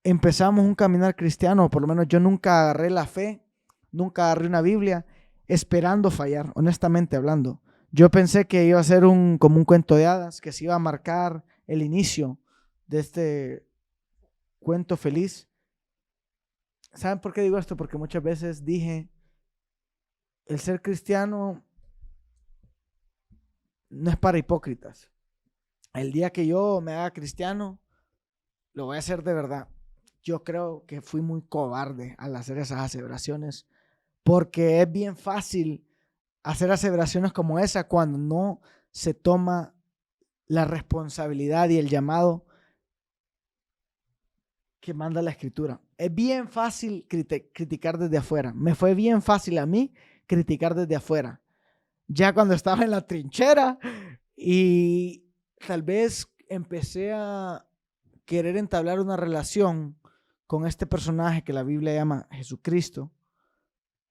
A: empezamos un caminar cristiano, o por lo menos yo nunca agarré la fe, nunca agarré una Biblia esperando fallar, honestamente hablando. Yo pensé que iba a ser como un cuento de hadas, que se iba a marcar el inicio de este cuento feliz. ¿Saben por qué digo esto? Porque muchas veces dije, el ser cristiano no es para hipócritas. El día que yo me haga cristiano, lo voy a hacer de verdad. Yo creo que fui muy cobarde al hacer esas aseveraciones, porque es bien fácil hacer aseveraciones como esa cuando no se toma la responsabilidad y el llamado que manda la Escritura. Es bien fácil criticar desde afuera. Me fue bien fácil a mí criticar desde afuera. Ya cuando estaba en la trinchera y tal vez empecé a querer entablar una relación con este personaje que la Biblia llama Jesucristo,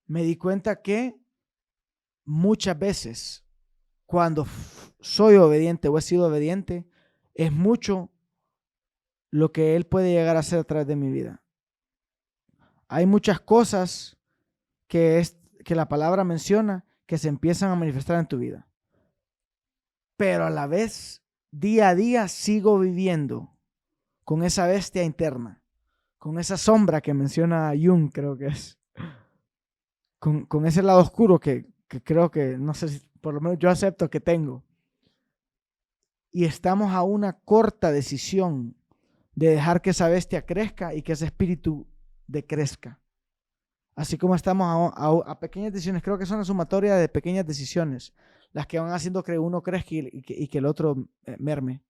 A: me di cuenta que muchas veces cuando soy obediente o he sido obediente, es mucho lo que Él puede llegar a hacer a través de mi vida. Hay muchas cosas que la palabra menciona que se empiezan a manifestar en tu vida. Pero a la vez, día a día, sigo viviendo con esa bestia interna, con esa sombra que menciona Jung, creo que es. Con ese lado oscuro que creo que, no sé si, por lo menos yo acepto que tengo. Y estamos a una corta decisión de dejar que esa bestia crezca y que ese espíritu decrezca. Así como estamos a pequeñas decisiones, creo que son una sumatoria de pequeñas decisiones las que van haciendo que uno crezca y que el otro merme.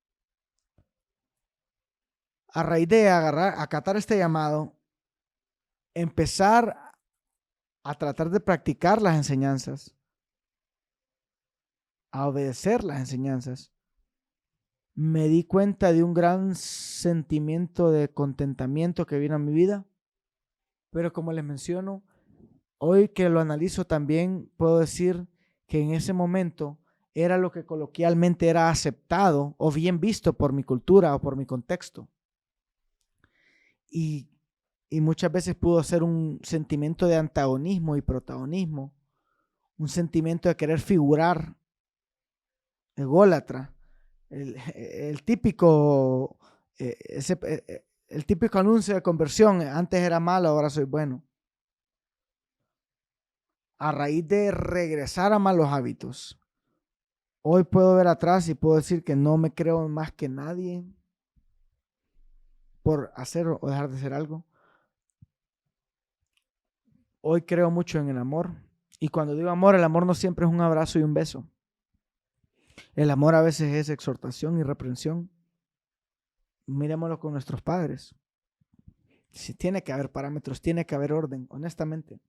A: A raíz de acatar este llamado, empezar a tratar de practicar las enseñanzas, a obedecer las enseñanzas, me di cuenta de un gran sentimiento de contentamiento que vino a mi vida. Pero como les menciono, hoy que lo analizo también puedo decir que en ese momento era lo que coloquialmente era aceptado o bien visto por mi cultura o por mi contexto. Y muchas veces pudo ser un sentimiento de antagonismo y protagonismo, un sentimiento de querer figurar, ególatra, el típico, el típico anuncio de conversión, antes era malo, ahora soy bueno. A raíz de regresar a malos hábitos, hoy puedo ver atrás y puedo decir que no me creo más que nadie por hacer o dejar de hacer algo. Hoy creo mucho en el amor. Y cuando digo amor, el amor no siempre es un abrazo y un beso. El amor a veces es exhortación y reprensión. Miremoslo con nuestros padres. Si tiene que haber parámetros, tiene que haber orden, honestamente.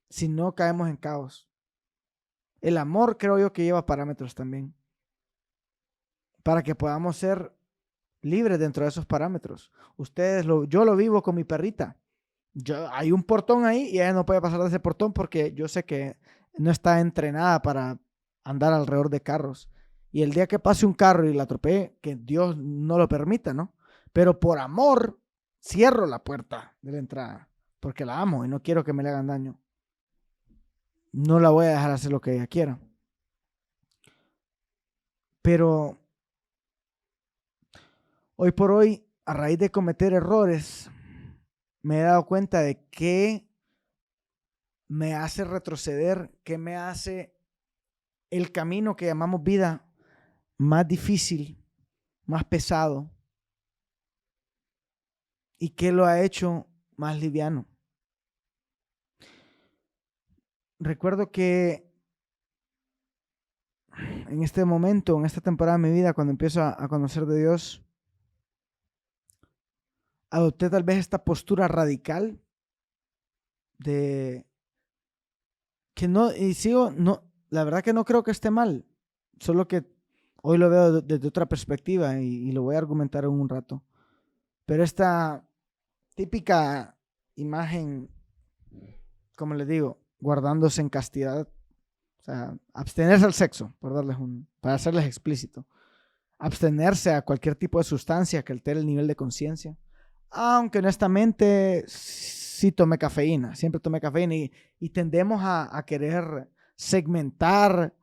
A: Si no, caemos en caos. El amor creo yo que lleva parámetros también. Para que podamos ser libres dentro de esos parámetros. Yo lo vivo con mi perrita. Hay un portón ahí y ella no puede pasar de ese portón porque yo sé que no está entrenada para andar alrededor de carros. Y el día que pase un carro y la atropelle, que Dios no lo permita, ¿no? Pero por amor, cierro la puerta de la entrada porque la amo y no quiero que me le hagan daño. No la voy a dejar hacer lo que ella quiera. Pero hoy por hoy, a raíz de cometer errores, me he dado cuenta de que me hace retroceder, que me hace el camino que llamamos vida más difícil, más pesado, y que lo ha hecho más liviano. Recuerdo que en este momento, en esta temporada de mi vida, cuando empiezo a conocer de Dios, adopté tal vez esta postura radical de que no, y sigo, no, la verdad que no creo que esté mal, solo que hoy lo veo desde otra perspectiva y lo voy a argumentar en un rato. Pero esta típica imagen, como les digo, guardándose en castidad, o sea, abstenerse al sexo, para hacerles explícito, abstenerse a cualquier tipo de sustancia que altere el nivel de conciencia, aunque honestamente sí tomé cafeína, siempre tomé cafeína y tendemos a querer segmentar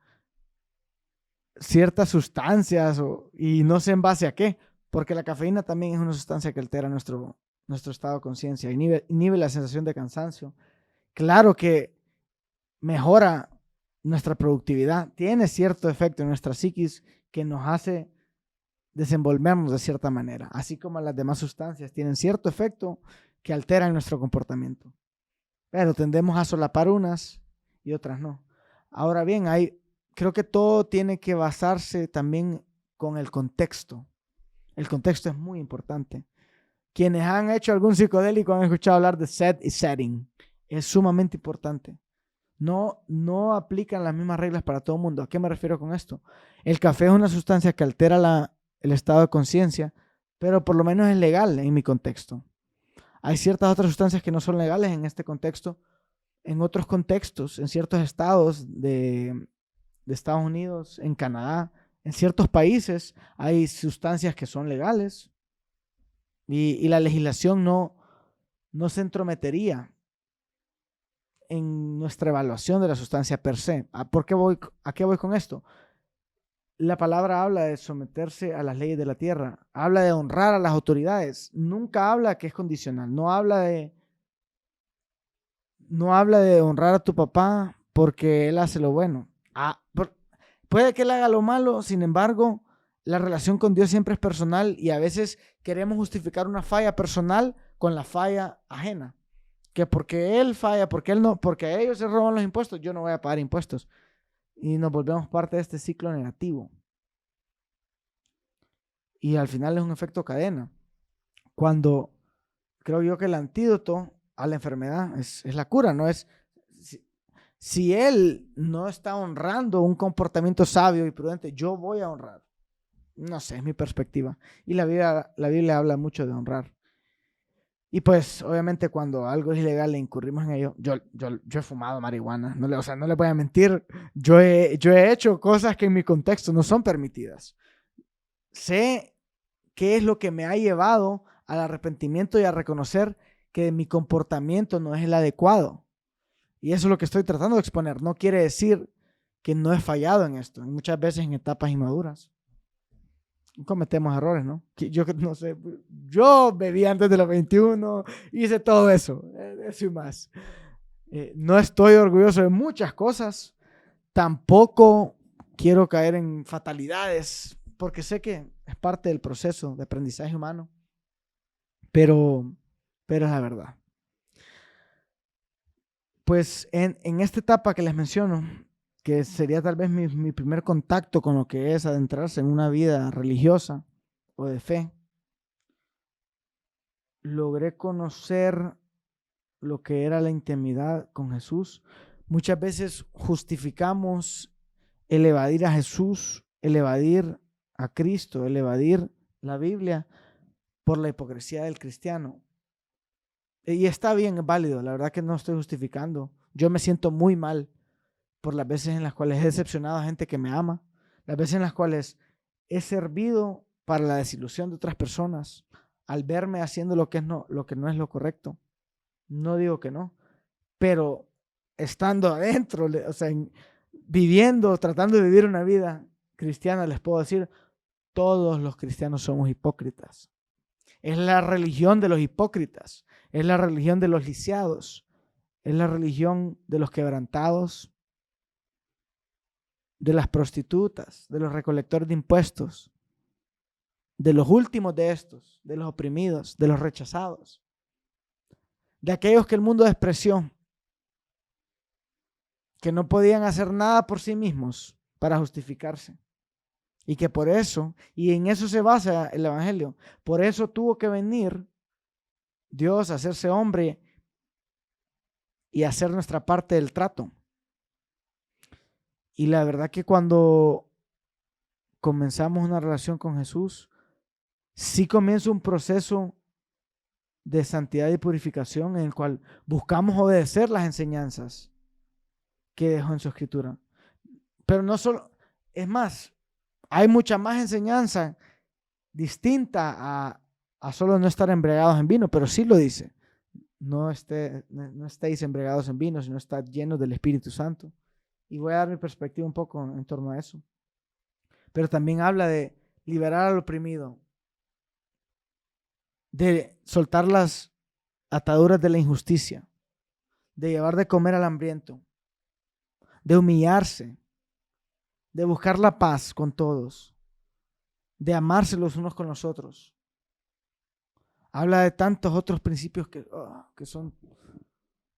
A: ciertas sustancias y no sé en base a qué, porque la cafeína también es una sustancia que altera nuestro estado de conciencia, inhibe la sensación de cansancio. Claro que mejora nuestra productividad, tiene cierto efecto en nuestra psiquis que nos hace desenvolvernos de cierta manera, así como las demás sustancias tienen cierto efecto que alteran nuestro comportamiento. Pero tendemos a solapar unas y otras no. Ahora bien, creo que todo tiene que basarse también con el contexto. El contexto es muy importante. Quienes han hecho algún psicodélico han escuchado hablar de set y setting. Es sumamente importante. No aplican las mismas reglas para todo el mundo. ¿A qué me refiero con esto? El café es una sustancia que altera el estado de conciencia, pero por lo menos es legal en mi contexto. Hay ciertas otras sustancias que no son legales en este contexto. En otros contextos, en ciertos estados de Estados Unidos, en Canadá, en ciertos países hay sustancias que son legales y la legislación no se entrometería en nuestra evaluación de la sustancia per se. ¿A qué voy con esto? La palabra habla de someterse a las leyes de la tierra, habla de honrar a las autoridades, nunca habla que es condicional, no habla de honrar a tu papá porque él hace lo bueno. Puede que él haga lo malo, sin embargo, la relación con Dios siempre es personal y a veces queremos justificar una falla personal con la falla ajena. Que porque él falla, porque ellos se roban los impuestos, yo no voy a pagar impuestos. Y nos volvemos parte de este ciclo negativo. Y al final es un efecto cadena. Cuando creo yo que el antídoto a la enfermedad es la cura, no es... Si él no está honrando un comportamiento sabio y prudente, yo voy a honrar. No sé, es mi perspectiva. Y la Biblia habla mucho de honrar. Y pues, obviamente, cuando algo es ilegal e incurrimos en ello, yo he fumado marihuana. No le voy a mentir. Yo he hecho cosas que en mi contexto no son permitidas. Sé qué es lo que me ha llevado al arrepentimiento y a reconocer que mi comportamiento no es el adecuado. Y eso es lo que estoy tratando de exponer. No quiere decir que no he fallado en esto. Muchas veces en etapas inmaduras cometemos errores, ¿no? Yo no sé, yo bebí antes de los 21, hice todo eso y más. No estoy orgulloso de muchas cosas. Tampoco quiero caer en fatalidades, porque sé que es parte del proceso de aprendizaje humano. Pero es la verdad. Pues en esta etapa que les menciono, que sería tal vez mi primer contacto con lo que es adentrarse en una vida religiosa o de fe, logré conocer lo que era la intimidad con Jesús. Muchas veces justificamos el evadir a Jesús, el evadir a Cristo, el evadir la Biblia por la hipocresía del cristiano. Y está bien, es válido, la verdad que no estoy justificando. Yo me siento muy mal por las veces en las cuales he decepcionado a gente que me ama, las veces en las cuales he servido para la desilusión de otras personas, al verme haciendo lo que no es lo correcto. No digo que no, pero estando adentro, o sea, viviendo, tratando de vivir una vida cristiana, les puedo decir, todos los cristianos somos hipócritas. Es la religión de los hipócritas, es la religión de los lisiados, es la religión de los quebrantados, de las prostitutas, de los recolectores de impuestos, de los últimos de estos, de los oprimidos, de los rechazados, de aquellos que el mundo despreció, que no podían hacer nada por sí mismos para justificarse. Y que por eso, y en eso se basa el Evangelio, por eso tuvo que venir Dios a hacerse hombre y hacer nuestra parte del trato. Y la verdad que cuando comenzamos una relación con Jesús, sí comienza un proceso de santidad y purificación en el cual buscamos obedecer las enseñanzas que dejó en su escritura. Pero no solo, es más, hay mucha más enseñanza distinta a solo no estar embriagados en vino, pero sí lo dice. No estéis embriagados en vino, sino estad llenos del Espíritu Santo. Y voy a dar mi perspectiva un poco en torno a eso. Pero también habla de liberar al oprimido, de soltar las ataduras de la injusticia, de llevar de comer al hambriento, de humillarse, de buscar la paz con todos, de amarse los unos con los otros. Habla de tantos otros principios que son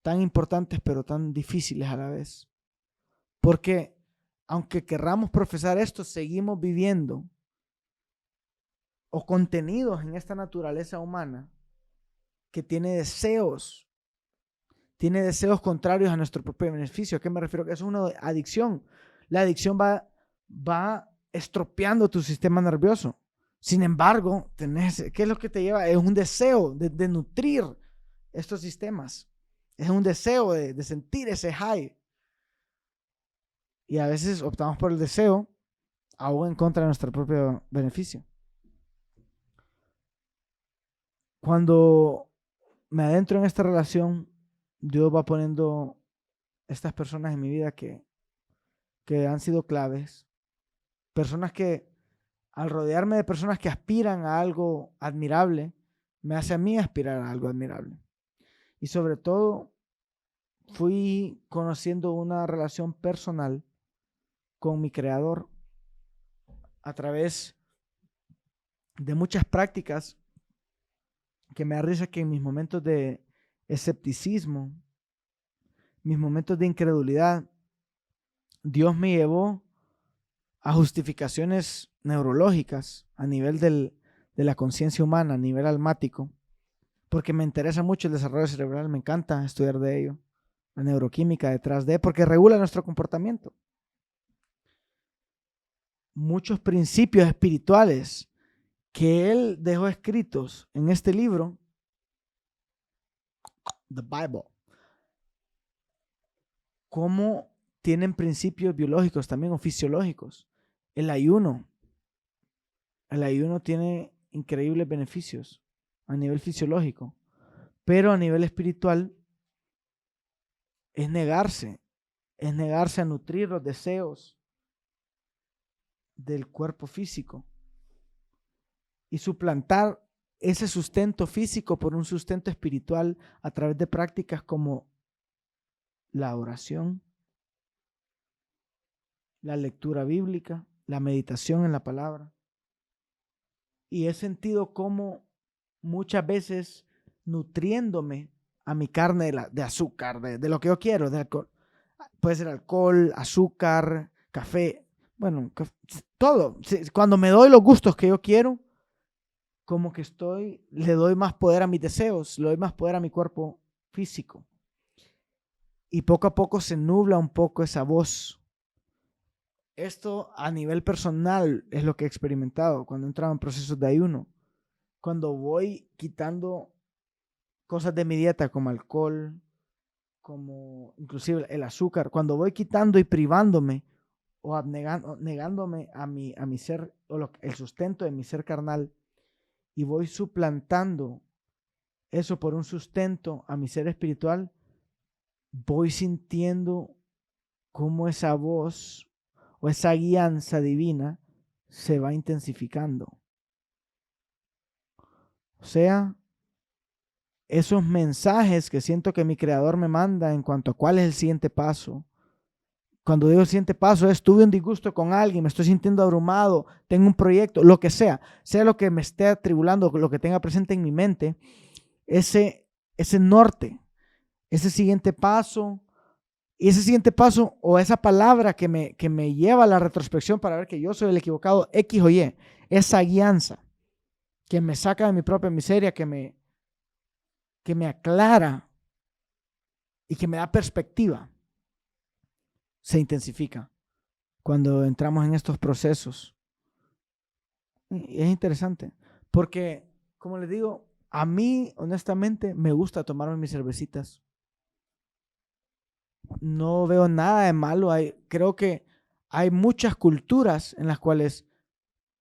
A: tan importantes pero tan difíciles a la vez. Porque aunque querramos profesar esto, seguimos viviendo o contenidos en esta naturaleza humana que tiene deseos contrarios a nuestro propio beneficio. ¿A qué me refiero? Que eso es una adicción. La adicción va estropeando tu sistema nervioso. Sin embargo, ¿qué es lo que te lleva? Es un deseo de nutrir estos sistemas. Es un deseo de sentir ese high. Y a veces optamos por el deseo, aún en contra de nuestro propio beneficio. Cuando me adentro en esta relación, Dios va poniendo estas personas en mi vida que han sido claves. Personas que, al rodearme de personas que aspiran a algo admirable, me hace a mí aspirar a algo admirable. Y sobre todo, fui conociendo una relación personal con mi Creador a través de muchas prácticas que me da risa que en mis momentos de escepticismo, mis momentos de incredulidad, Dios me llevó a justificaciones neurológicas a nivel de la conciencia humana, a nivel almático, porque me interesa mucho el desarrollo cerebral, me encanta estudiar de ello, la neuroquímica detrás de, porque regula nuestro comportamiento. Muchos principios espirituales que Él dejó escritos en este libro, The Bible, como tienen principios biológicos también o fisiológicos. El ayuno tiene increíbles beneficios a nivel fisiológico, pero a nivel espiritual es negarse a nutrir los deseos del cuerpo físico y suplantar ese sustento físico por un sustento espiritual a través de prácticas como la oración, la lectura bíblica, la meditación en la palabra. Y he sentido cómo muchas veces nutriéndome a mi carne de azúcar, de lo que yo quiero, de alcohol. Puede ser alcohol, azúcar, café, bueno, todo. Cuando me doy los gustos que yo quiero, como que le doy más poder a mis deseos, le doy más poder a mi cuerpo físico. Y poco a poco se nubla un poco esa voz. Esto a nivel personal es lo que he experimentado cuando he entrado en procesos de ayuno. Cuando voy quitando cosas de mi dieta como alcohol, como inclusive el azúcar, cuando voy quitando y privándome o negándome a mi ser, o el sustento de mi ser carnal, y voy suplantando eso por un sustento a mi ser espiritual, voy sintiendo cómo esa voz o esa guianza divina se va intensificando. O sea, esos mensajes que siento que mi Creador me manda en cuanto a cuál es el siguiente paso. Cuando digo el siguiente paso es, tuve un disgusto con alguien, me estoy sintiendo abrumado, tengo un proyecto, lo que sea lo que me esté atribulando, lo que tenga presente en mi mente, ese norte, ese siguiente paso, y ese siguiente paso o esa palabra que me lleva a la retrospección para ver que yo soy el equivocado, X o Y, esa guianza que me saca de mi propia miseria, que me aclara y que me da perspectiva, se intensifica. cuando entramos en estos procesos. Y es interesante, porque, como les digo, a mí, honestamente, me gusta tomarme mis cervecitas. No veo nada de malo. Creo que hay muchas culturas en las cuales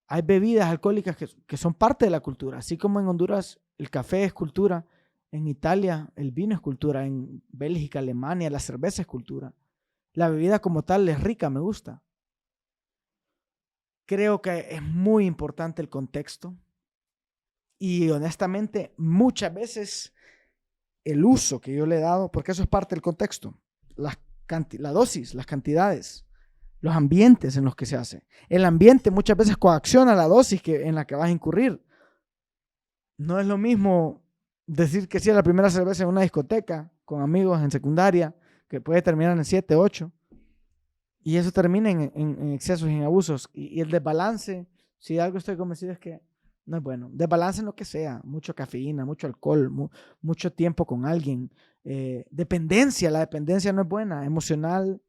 A: hay bebidas alcohólicas que son parte de la cultura. Así como en Honduras el café es cultura, en Italia el vino es cultura, en Bélgica, Alemania la cerveza es cultura. La bebida como tal es rica, me gusta. Creo que es muy importante el contexto y honestamente muchas veces el uso que yo le he dado, porque eso es parte del contexto, la dosis, las cantidades, los ambientes en los que se hace. El ambiente muchas veces coacciona la dosis en la que vas a incurrir. No es lo mismo decir que sí a la primera cerveza en una discoteca con amigos en secundaria, que puede terminar en 7, 8, y eso termina en excesos y en abusos. Y el desbalance, si algo estoy convencido es que no es bueno. Desbalance en lo que sea, mucho cafeína, mucho alcohol, mucho tiempo con alguien. Dependencia, la dependencia no es buena. Emocional,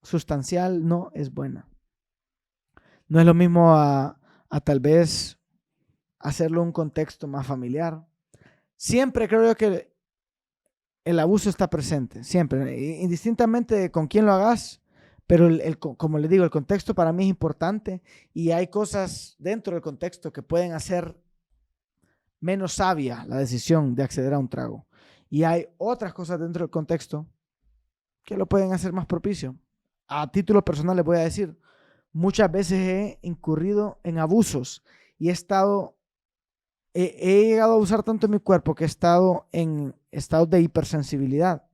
A: sustancial, no es buena. No es lo mismo a tal vez hacerlo en un contexto más familiar. Siempre creo yo que el abuso está presente, siempre, indistintamente de con quién lo hagas, pero como les digo, el contexto para mí es importante y hay cosas dentro del contexto que pueden hacer menos sabia la decisión de acceder a un trago. Y hay otras cosas dentro del contexto que lo pueden hacer más propicio. A título personal les voy a decir, muchas veces he incurrido en abusos y he llegado a usar tanto mi cuerpo que he estado en estados de hipersensibilidad,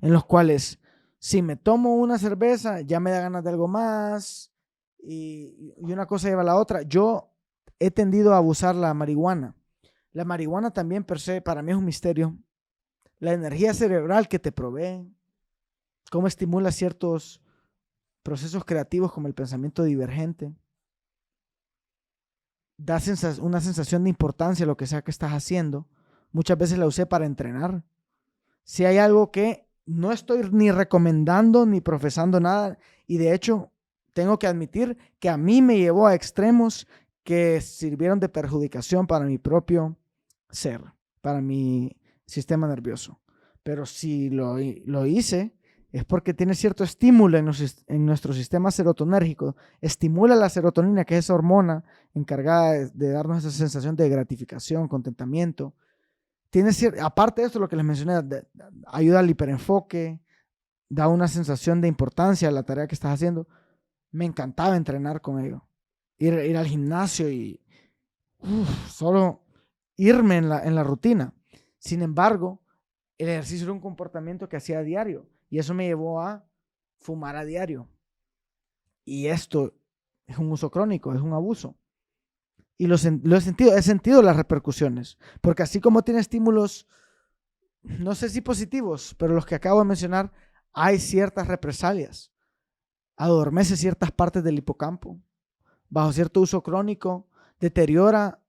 A: en los cuales si me tomo una cerveza ya me da ganas de algo más y una cosa lleva a la otra. Yo he tendido a abusar la marihuana. La marihuana también per se para mí es un misterio. La energía cerebral que te provee, cómo estimula ciertos procesos creativos como el pensamiento divergente. Da una sensación de importancia a lo que sea que estás haciendo. Muchas veces la usé para entrenar. Si hay algo que no estoy ni recomendando ni profesando nada, y de hecho tengo que admitir que a mí me llevó a extremos que sirvieron de perjudicación para mi propio ser, para mi sistema nervioso. Pero si lo hice, es porque tiene cierto estímulo en nuestro sistema serotonérgico. Estimula la serotonina, que es esa hormona encargada de darnos esa sensación de gratificación, contentamiento. Aparte de esto, lo que les mencioné, ayuda al hiperenfoque, da una sensación de importancia a la tarea que estás haciendo. Me encantaba entrenar con ello. Ir al gimnasio y solo irme en la rutina. Sin embargo, el ejercicio era un comportamiento que hacía a diario y eso me llevó a fumar a diario. Y esto es un uso crónico, es un abuso. Y lo he sentido las repercusiones, porque así como tiene estímulos, no sé si positivos, pero los que acabo de mencionar, hay ciertas represalias. Adormece ciertas partes del hipocampo. Bajo cierto uso crónico, deteriora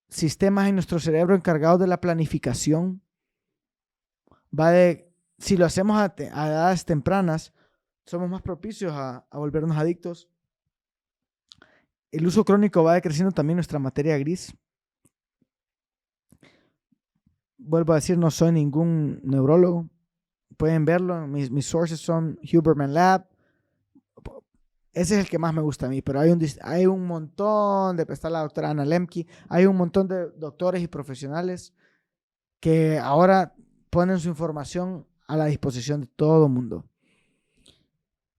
A: sistemas en nuestro cerebro encargados de la planificación. Si lo hacemos a edades tempranas, somos más propicios a volvernos adictos. El uso crónico va decreciendo también nuestra materia gris. Vuelvo a decir, no soy ningún neurólogo. Pueden verlo. Mis sources son Huberman Lab. Ese es el que más me gusta a mí, pero hay un montón está la doctora Anna Lemke, hay un montón de doctores y profesionales que ahora ponen su información a la disposición de todo el mundo.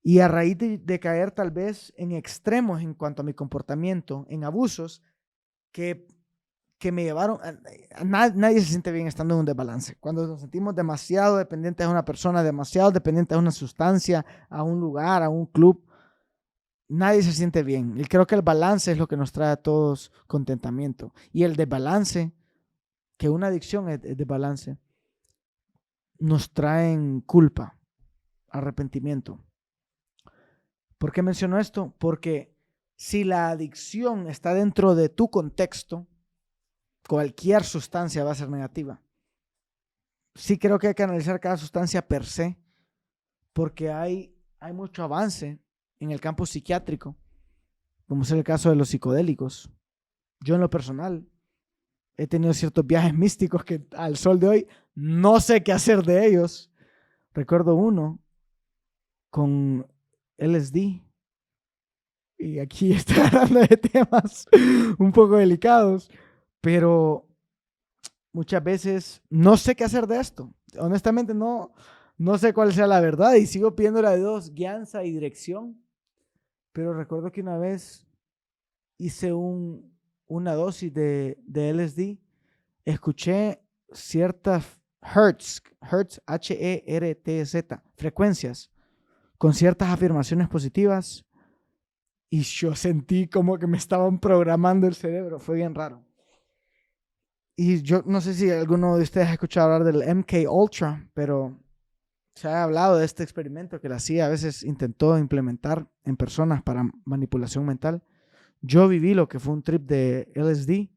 A: Y a raíz de caer tal vez en extremos en cuanto a mi comportamiento, en abusos, que me llevaron, nadie se siente bien estando en un desbalance. Cuando nos sentimos demasiado dependientes de una persona, demasiado dependientes de una sustancia, a un lugar, a un club, nadie se siente bien. Y creo que el balance es lo que nos trae a todos contentamiento. Y el desbalance, que una adicción es desbalance, nos traen culpa, arrepentimiento. ¿Por qué menciono esto? Porque si la adicción está dentro de tu contexto, cualquier sustancia va a ser negativa. Sí creo que hay que analizar cada sustancia per se, porque hay mucho avance en el campo psiquiátrico, como es el caso de los psicodélicos. Yo en lo personal he tenido ciertos viajes místicos que al sol de hoy no sé qué hacer de ellos. Recuerdo uno con LSD, y aquí estoy hablando de temas un poco delicados, pero muchas veces no sé qué hacer de esto. Honestamente no sé cuál sea la verdad y sigo pidiéndole a Dios guianza y dirección. Pero recuerdo que una vez hice una dosis de LSD, escuché ciertas hertz, Hertz, frecuencias, con ciertas afirmaciones positivas, y yo sentí como que me estaban programando el cerebro. Fue bien raro. Y yo no sé si alguno de ustedes ha escuchado hablar del MK Ultra, pero se ha hablado de este experimento que la CIA a veces intentó implementar en personas para manipulación mental. Yo viví lo que fue un trip de LSD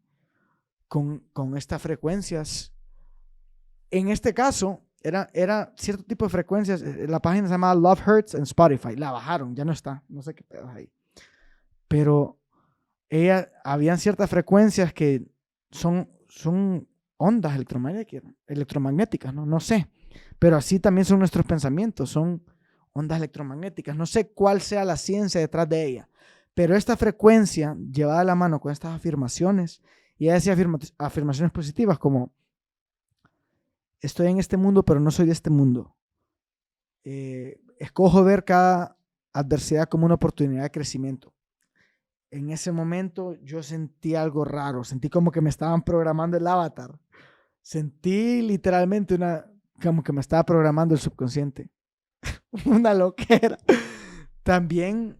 A: con estas frecuencias. En este caso, era cierto tipo de frecuencias. La página se llama Love Hurts en Spotify. La bajaron, ya no está. No sé qué pedo ahí. Pero habían ciertas frecuencias que son ondas electromagnéticas, ¿no? No sé. Pero así también son nuestros pensamientos, son ondas electromagnéticas. No sé cuál sea la ciencia detrás de ella, pero esta frecuencia llevada a la mano con estas afirmaciones, y ella decía afirmaciones positivas como: estoy en este mundo, pero no soy de este mundo. Escojo ver cada adversidad como una oportunidad de crecimiento. En ese momento yo sentí algo raro, sentí como que me estaban programando el avatar. Sentí literalmente como que me estaba programando el subconsciente. Una loquera. También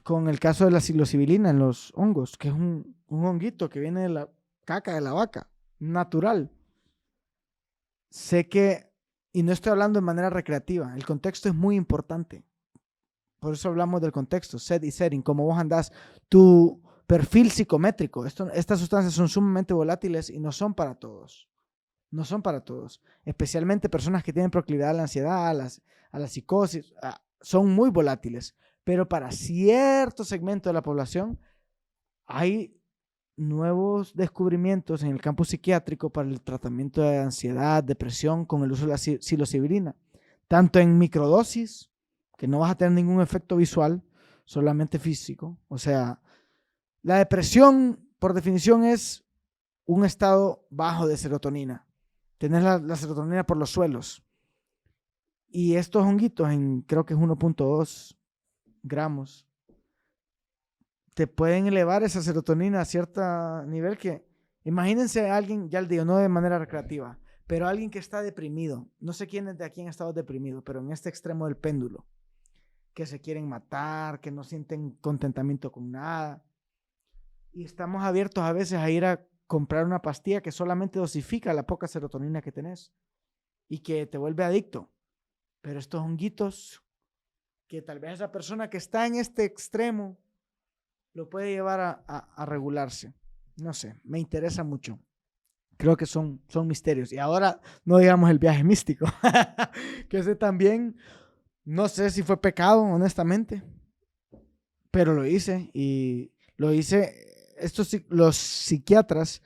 A: con el caso de la psilocibilina en los hongos, que es un honguito que viene de la caca de la vaca, natural. Sé que, y no estoy hablando de manera recreativa, el contexto es muy importante. Por eso hablamos del contexto, set y setting, cómo vos andás, tu perfil psicométrico. Estas sustancias son sumamente volátiles y no son para todos. No son para todos. Especialmente personas que tienen proclividad a la ansiedad, a la psicosis, son muy volátiles. Pero para cierto segmento de la población hay nuevos descubrimientos en el campo psiquiátrico para el tratamiento de ansiedad, depresión, con el uso de la psilocibilina. Tanto en microdosis, que no vas a tener ningún efecto visual, solamente físico. O sea, la depresión, por definición, es un estado bajo de serotonina. Tener la serotonina por los suelos. Y estos honguitos, creo que es 1.2 gramos, te pueden elevar esa serotonina a cierto nivel que, imagínense a alguien, ya le digo, no de manera recreativa, pero alguien que está deprimido. No sé quiénes de aquí han estado deprimidos, pero en este extremo del péndulo, que se quieren matar, que no sienten contentamiento con nada. Y estamos abiertos a veces a ir a comprar una pastilla que solamente dosifica la poca serotonina que tenés y que te vuelve adicto. Pero estos honguitos, que tal vez esa persona que está en este extremo lo puede llevar a regularse. No sé, me interesa mucho. Creo que son misterios. Y ahora no digamos el viaje místico, que ese también, no sé si fue pecado, honestamente, pero lo hice y lo hice. Los psiquiatras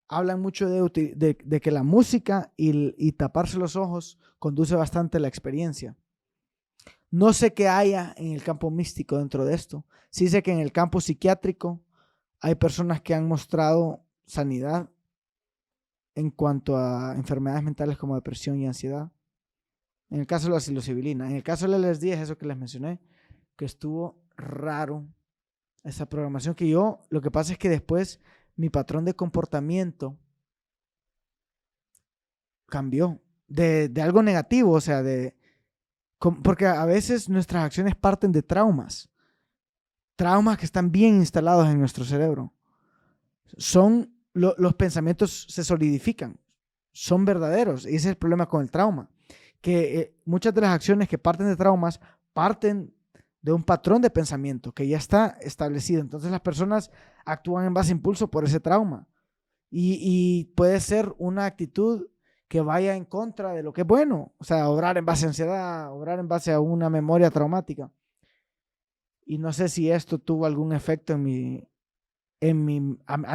A: hablan mucho de que la música y taparse los ojos conduce bastante a la experiencia. No sé qué haya en el campo místico dentro de esto. Sí sé que en el campo psiquiátrico hay personas que han mostrado sanidad en cuanto a enfermedades mentales como depresión y ansiedad. En el caso de la psilocibilina. En el caso del LSD es eso que les mencioné, que estuvo raro esa programación que lo que pasa es que después mi patrón de comportamiento cambió de algo negativo, o sea, porque a veces nuestras acciones parten de traumas que están bien instalados en nuestro cerebro. Los pensamientos se solidifican, son verdaderos, y ese es el problema con el trauma, que muchas de las acciones que parten de traumas parten de un patrón de pensamiento que ya está establecido. Entonces las personas actúan en base a impulso por ese trauma y puede ser una actitud que vaya en contra de lo que es bueno, o sea, obrar en base a ansiedad, obrar en base a una memoria traumática. Y no sé si esto tuvo algún efecto a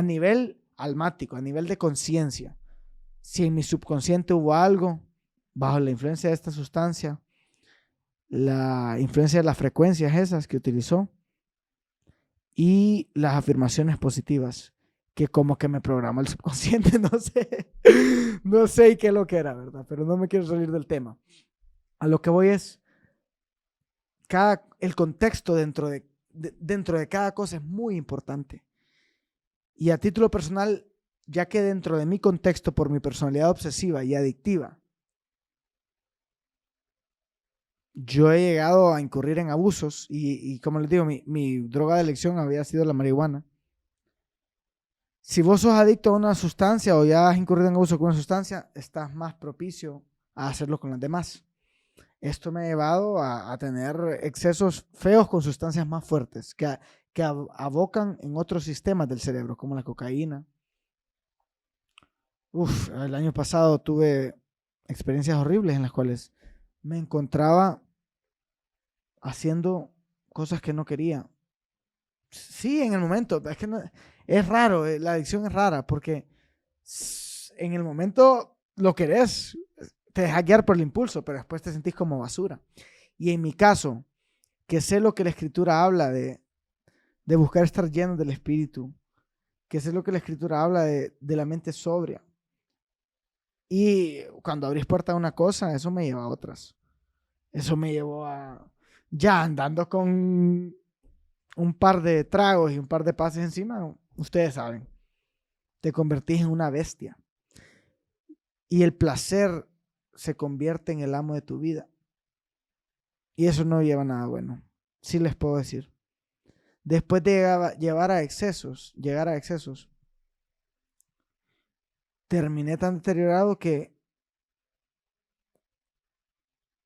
A: nivel almático, a nivel de conciencia. Si en mi subconsciente hubo algo bajo la influencia de esta sustancia, la influencia de las frecuencias esas que utilizó y las afirmaciones positivas, que como que me programó el subconsciente, no sé, no sé qué es lo que era, ¿verdad? Pero no me quiero salir del tema. A lo que voy es, el contexto dentro de cada cosa es muy importante. Y a título personal, ya que dentro de mi contexto, por mi personalidad obsesiva y adictiva, yo he llegado a incurrir en abusos y como les digo, mi droga de elección había sido la marihuana. Si vos sos adicto a una sustancia o ya has incurrido en abuso con una sustancia, estás más propicio a hacerlo con las demás. Esto me ha llevado a tener excesos feos con sustancias más fuertes que abocan en otros sistemas del cerebro, como la cocaína. El año pasado tuve experiencias horribles en las cuales me encontraba haciendo cosas que no quería. Sí, en el momento, es que no, es raro, la adicción es rara porque en el momento lo querés, te dejas guiar por el impulso, pero después te sentís como basura. Y en mi caso, que sé lo que la escritura habla de buscar estar lleno del espíritu, que sé lo que la escritura habla de la mente sobria. Y cuando abrís puerta a una cosa, eso me lleva a otras. Eso me llevó a, ya andando con un par de tragos y un par de pases encima, ustedes saben, te convertís en una bestia. Y el placer se convierte en el amo de tu vida. Y eso no lleva a nada bueno. Sí les puedo decir. Después de llegar a excesos, terminé tan deteriorado que,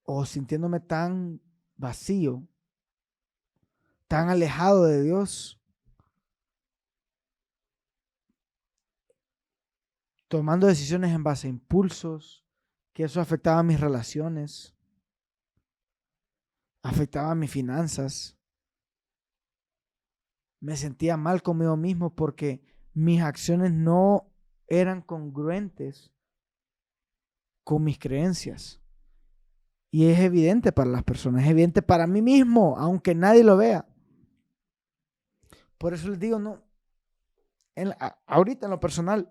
A: o sintiéndome tan vacío, tan alejado de Dios, tomando decisiones en base a impulsos, que eso afectaba mis relaciones, afectaba mis finanzas. Me sentía mal conmigo mismo porque mis acciones no eran congruentes con mis creencias. Y es evidente para las personas, es evidente para mí mismo, aunque nadie lo vea. Por eso les digo, no, ahorita en lo personal,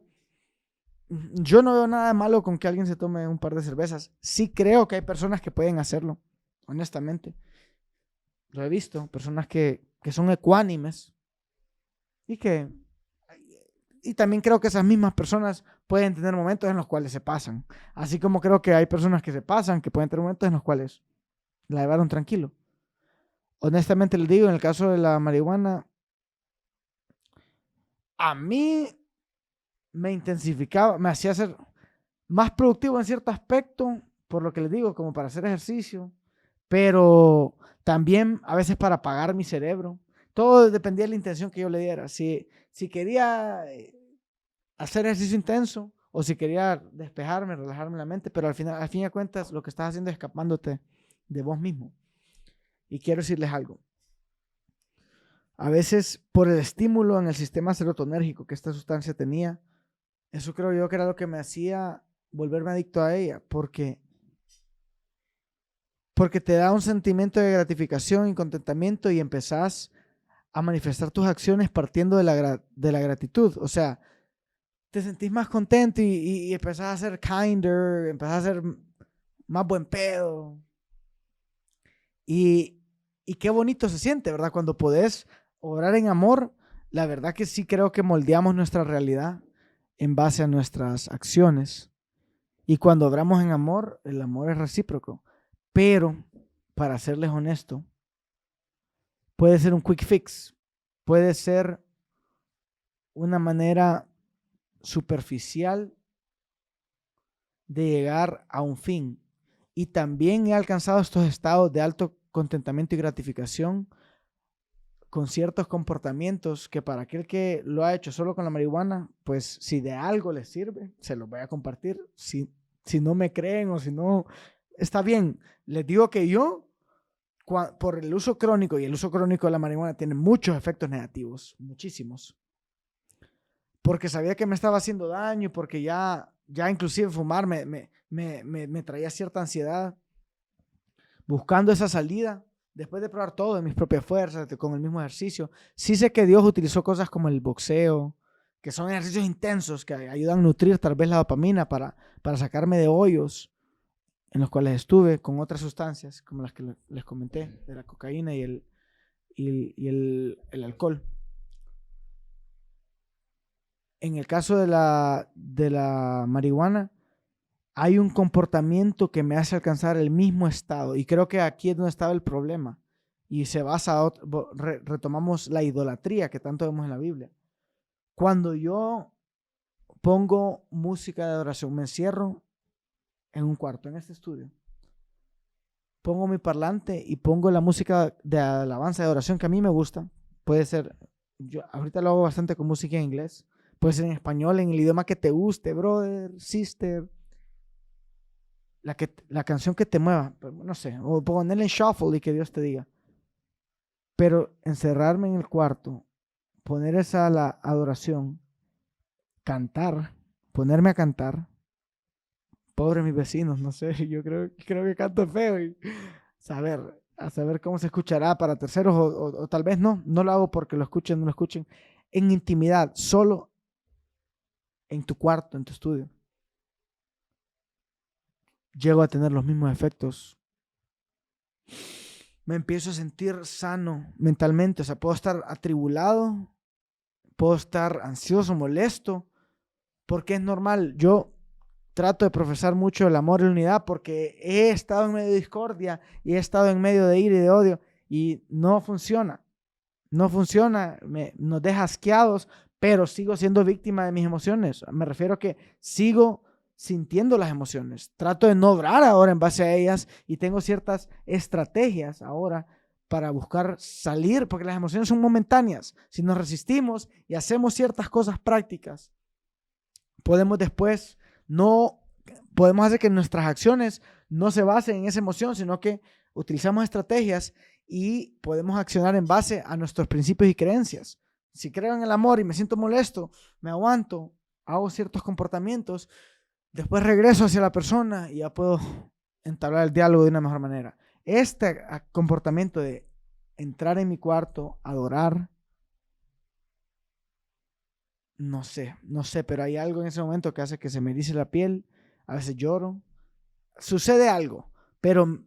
A: yo no veo nada malo con que alguien se tome un par de cervezas. Sí creo que hay personas que pueden hacerlo, honestamente. Lo he visto, personas que son ecuánimes y también creo que esas mismas personas pueden tener momentos en los cuales se pasan. Así como creo que hay personas que se pasan, que pueden tener momentos en los cuales la llevaron tranquilo. Honestamente les digo, en el caso de la marihuana, a mí me intensificaba, me hacía ser más productivo en cierto aspecto, por lo que les digo, como para hacer ejercicio, pero también a veces para apagar mi cerebro. Todo dependía de la intención que yo le diera. Si quería hacer ejercicio intenso o si quería despejarme, relajarme la mente, pero al fin de cuentas lo que estás haciendo es escapándote de vos mismo. Y quiero decirles algo. A veces por el estímulo en el sistema serotonérgico que esta sustancia tenía, eso creo yo que era lo que me hacía volverme adicto a ella, porque te da un sentimiento de gratificación y contentamiento y empezás a manifestar tus acciones partiendo de la gratitud. O sea, te sentís más contento y empezás a ser kinder, empezás a ser más buen pedo. Y qué bonito se siente, ¿verdad? Cuando podés obrar en amor, la verdad que sí creo que moldeamos nuestra realidad en base a nuestras acciones. Y cuando obramos en amor, el amor es recíproco. Pero, para serles honesto, puede ser un quick fix, puede ser una manera superficial de llegar a un fin. Y también he alcanzado estos estados de alto contentamiento y gratificación con ciertos comportamientos que para aquel que lo ha hecho solo con la marihuana, pues si de algo les sirve, se los voy a compartir. Si no me creen o si no, está bien. Les digo que yo por el uso crónico, y el uso crónico de la marihuana tiene muchos efectos negativos, muchísimos, porque sabía que me estaba haciendo daño, porque ya inclusive fumar me traía cierta ansiedad, buscando esa salida, después de probar todo de mis propias fuerzas, con el mismo ejercicio. Sí sé que Dios utilizó cosas como el boxeo, que son ejercicios intensos que ayudan a nutrir tal vez la dopamina para sacarme de hoyos en los cuales estuve con otras sustancias, como las que les comenté, de la cocaína y el alcohol. En el caso de la marihuana, hay un comportamiento que me hace alcanzar el mismo estado, y creo que aquí es donde estaba el problema, y se basa, retomamos la idolatría que tanto vemos en la Biblia. Cuando yo pongo música de adoración, me encierro en un cuarto, en este estudio, pongo mi parlante y pongo la música de alabanza de adoración que a mí me gusta. Puede ser, yo ahorita lo hago bastante con música en inglés, puede ser en español, en el idioma que te guste, brother, sister, la canción que te mueva, no sé, o ponerle en shuffle y que Dios te diga. Pero encerrarme en el cuarto, poner esa la adoración, cantar, ponerme a cantar. Pobre mis vecinos, no sé, yo creo que canto feo y a saber cómo se escuchará para terceros o tal vez no lo hago porque lo escuchen, no lo escuchen. En intimidad, solo en tu cuarto, en tu estudio, llego a tener los mismos efectos. Me empiezo a sentir sano mentalmente, o sea, puedo estar atribulado, puedo estar ansioso, molesto, porque es normal. Yo trato de profesar mucho el amor y la unidad porque he estado en medio de discordia y he estado en medio de ira y de odio y no funciona. No funciona, nos deja asqueados, pero sigo siendo víctima de mis emociones. Me refiero a que sigo sintiendo las emociones. Trato de no obrar ahora en base a ellas y tengo ciertas estrategias ahora para buscar salir, porque las emociones son momentáneas. Si nos resistimos y hacemos ciertas cosas prácticas, podemos después podemos hacer que nuestras acciones no se basen en esa emoción, sino que utilizamos estrategias y podemos accionar en base a nuestros principios y creencias. Si creo en el amor y me siento molesto, me aguanto, hago ciertos comportamientos, después regreso hacia la persona y ya puedo entablar el diálogo de una mejor manera. Este comportamiento de entrar en mi cuarto, adorar, no sé, pero hay algo en ese momento que hace que se me erice la piel, a veces lloro, sucede algo, pero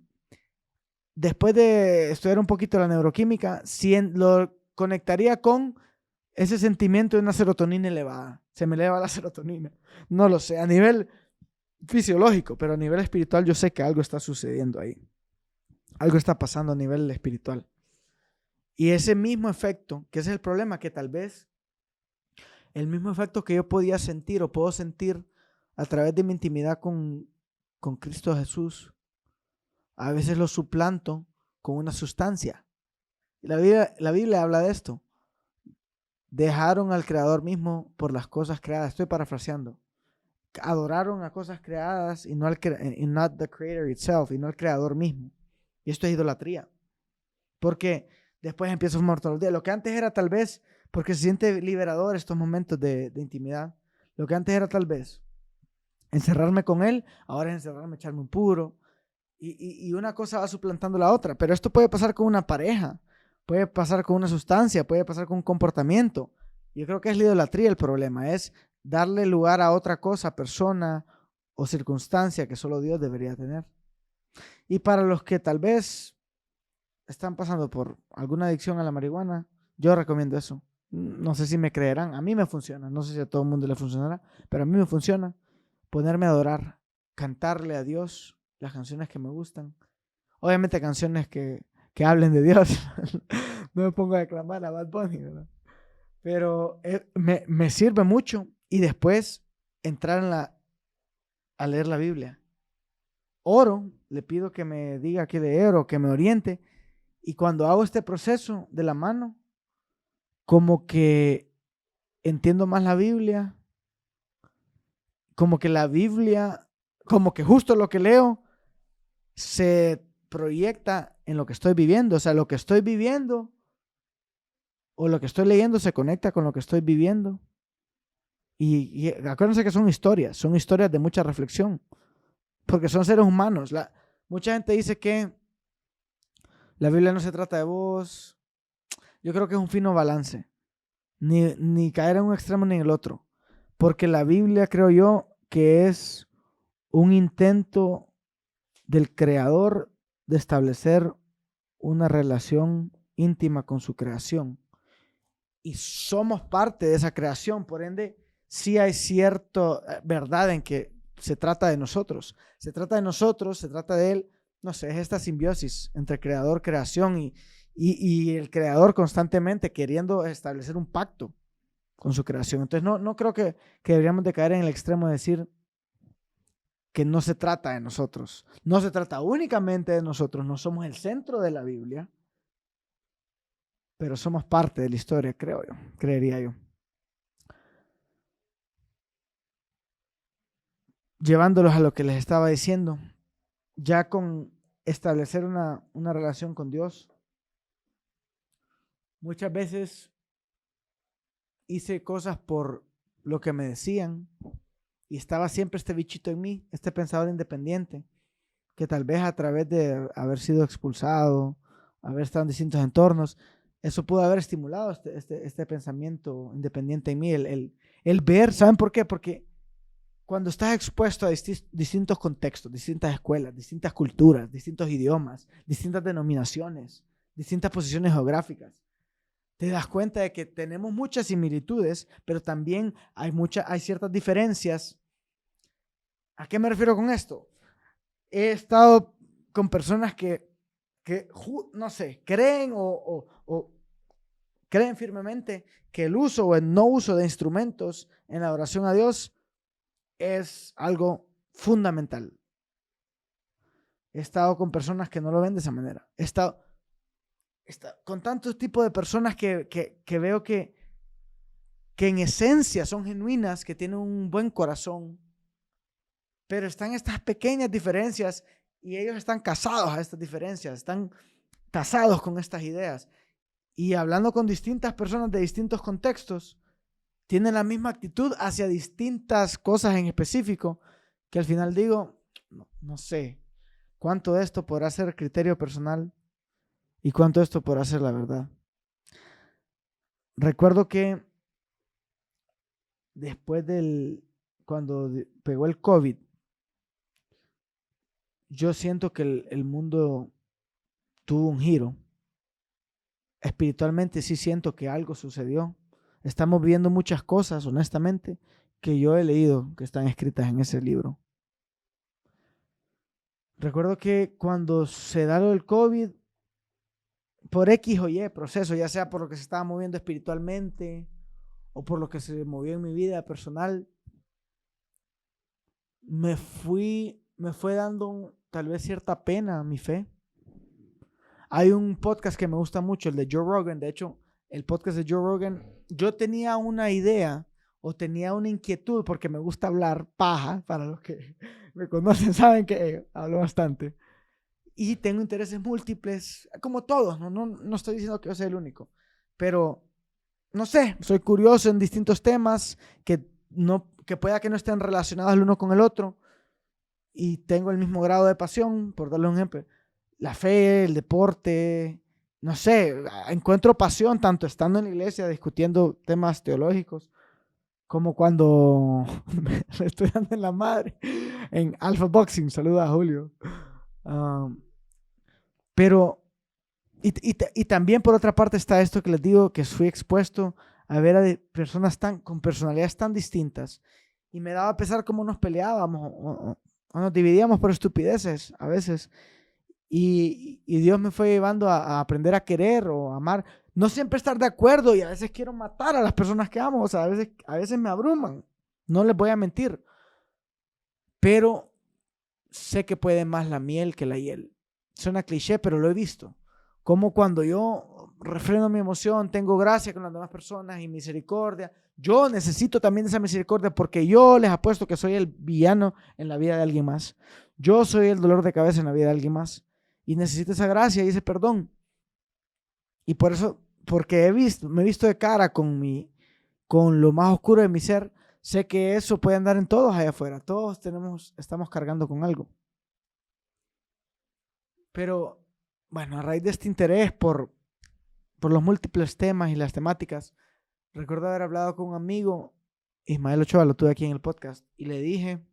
A: después de estudiar un poquito la neuroquímica, lo conectaría con ese sentimiento de una serotonina elevada. Se me eleva la serotonina. No lo sé, a nivel fisiológico, pero a nivel espiritual yo sé que algo está sucediendo ahí. Algo está pasando a nivel espiritual. Y ese mismo efecto, que ese es el problema, que tal vez el mismo efecto que yo podía sentir o puedo sentir a través de mi intimidad con Cristo Jesús, a veces lo suplanto con una sustancia. La Biblia habla de esto. Dejaron al Creador mismo por las cosas creadas. Estoy parafraseando. Adoraron a cosas creadas y no al not the creator itself, y no al Creador mismo. Y esto es idolatría. Porque después empiezo a fumar todos los días. Lo que antes era tal vez, porque se siente liberador estos momentos de intimidad. Lo que antes era tal vez encerrarme con él, ahora es encerrarme, echarme un puro. Y una cosa va suplantando la otra. Pero esto puede pasar con una pareja, puede pasar con una sustancia, puede pasar con un comportamiento. Yo creo que es la idolatría el problema, es darle lugar a otra cosa, persona o circunstancia que solo Dios debería tener. Y para los que tal vez están pasando por alguna adicción a la marihuana, yo recomiendo eso. No sé si me creerán, a mí me funciona, no sé si a todo el mundo le funcionará, pero a mí me funciona ponerme a adorar, cantarle a Dios las canciones que me gustan. Obviamente canciones que hablen de Dios. No me pongo a declamar a Bad Bunny, ¿verdad? Pero me sirve mucho. Y después entrar a leer la Biblia. Oro, le pido que me diga qué leer o que me oriente. Y cuando hago este proceso de la mano, como que entiendo más la Biblia, como que la Biblia, como que justo lo que leo, se proyecta en lo que estoy viviendo. O sea, lo que estoy viviendo o lo que estoy leyendo se conecta con lo que estoy viviendo. Y acuérdense que son historias de mucha reflexión, porque son seres humanos. Mucha gente dice que la Biblia no se trata de vos. Yo creo que es un fino balance, ni caer en un extremo ni en el otro, porque la Biblia creo yo que es un intento del Creador de establecer una relación íntima con su creación, y somos parte de esa creación. Por ende, sí hay cierta verdad en que se trata de nosotros. Se trata de Él. No sé, es esta simbiosis entre creador, creación y el creador constantemente queriendo establecer un pacto con su creación. Entonces, no creo que deberíamos de caer en el extremo de decir que no se trata de nosotros. No se trata únicamente de nosotros. No somos el centro de la Biblia, pero somos parte de la historia, creería yo. Llevándolos a lo que les estaba diciendo, ya con establecer una relación con Dios, muchas veces hice cosas por lo que me decían, y estaba siempre este bichito en mí, este pensador independiente, que tal vez a través de haber sido expulsado, haber estado en distintos entornos, eso pudo haber estimulado este pensamiento independiente en mí, el ver. ¿Saben por qué? Porque cuando estás expuesto a distintos contextos, distintas escuelas, distintas culturas, distintos idiomas, distintas denominaciones, distintas posiciones geográficas, te das cuenta de que tenemos muchas similitudes, pero también hay ciertas diferencias. ¿A qué me refiero con esto? He estado con personas que no sé, creen o creen firmemente que el uso o el no uso de instrumentos en la oración a Dios es algo fundamental. He estado con personas que no lo ven de esa manera. He estado con tantos tipos de personas que veo que en esencia son genuinas, que tienen un buen corazón, pero están estas pequeñas diferencias y ellos están casados a estas diferencias, están casados con estas ideas. Y hablando con distintas personas de distintos contextos, tienen la misma actitud hacia distintas cosas en específico, que al final digo, no sé cuánto de esto podrá ser criterio personal y cuánto de esto podrá ser la verdad. Recuerdo que después cuando pegó el COVID, yo siento que el mundo tuvo un giro. Espiritualmente sí siento que algo sucedió. Estamos viendo muchas cosas, honestamente, que yo he leído, que están escritas en ese libro. Recuerdo que cuando se da lo del COVID, por X o Y proceso, ya sea por lo que se estaba moviendo espiritualmente o por lo que se movió en mi vida personal, me fue dando tal vez cierta pena a mi fe. Hay un podcast que me gusta mucho, el de Joe Rogan. De hecho, el podcast de Joe Rogan, yo tenía una idea o tenía una inquietud, porque me gusta hablar paja. Para los que me conocen saben que hablo bastante. Y tengo intereses múltiples, como todos. No estoy diciendo que yo sea el único. Pero, no sé, soy curioso en distintos temas que pueda que no estén relacionados el uno con el otro. Y tengo el mismo grado de pasión, por darle un ejemplo. La fe, el deporte, no sé, encuentro pasión tanto estando en la iglesia discutiendo temas teológicos, como cuando me estoy dando en la madre en Alpha Boxing. Saluda a Julio. Pero, y también por otra parte está esto que les digo, que fui expuesto a ver a personas con personalidades tan distintas, y me daba pesar cómo nos peleábamos o nos dividíamos por estupideces a veces. Y Dios me fue llevando a aprender a querer o amar. No siempre estar de acuerdo, y a veces quiero matar a las personas que amo. O sea, a veces me abruman. No les voy a mentir. Pero sé que puede más la miel que la hiel. Suena cliché, pero lo he visto. Como cuando yo refreno mi emoción, tengo gracia con las demás personas y misericordia. Yo necesito también esa misericordia, porque yo les apuesto que soy el villano en la vida de alguien más. Yo soy el dolor de cabeza en la vida de alguien más. y necesito esa gracia y ese perdón. Y por eso, porque me he visto de cara con lo más oscuro de mi ser, sé que eso puede andar en todos allá afuera. Todos estamos cargando con algo. Pero, bueno, a raíz de este interés por los múltiples temas y las temáticas, recuerdo haber hablado con un amigo, Ismael Ochoa, lo tuve aquí en el podcast, y le dije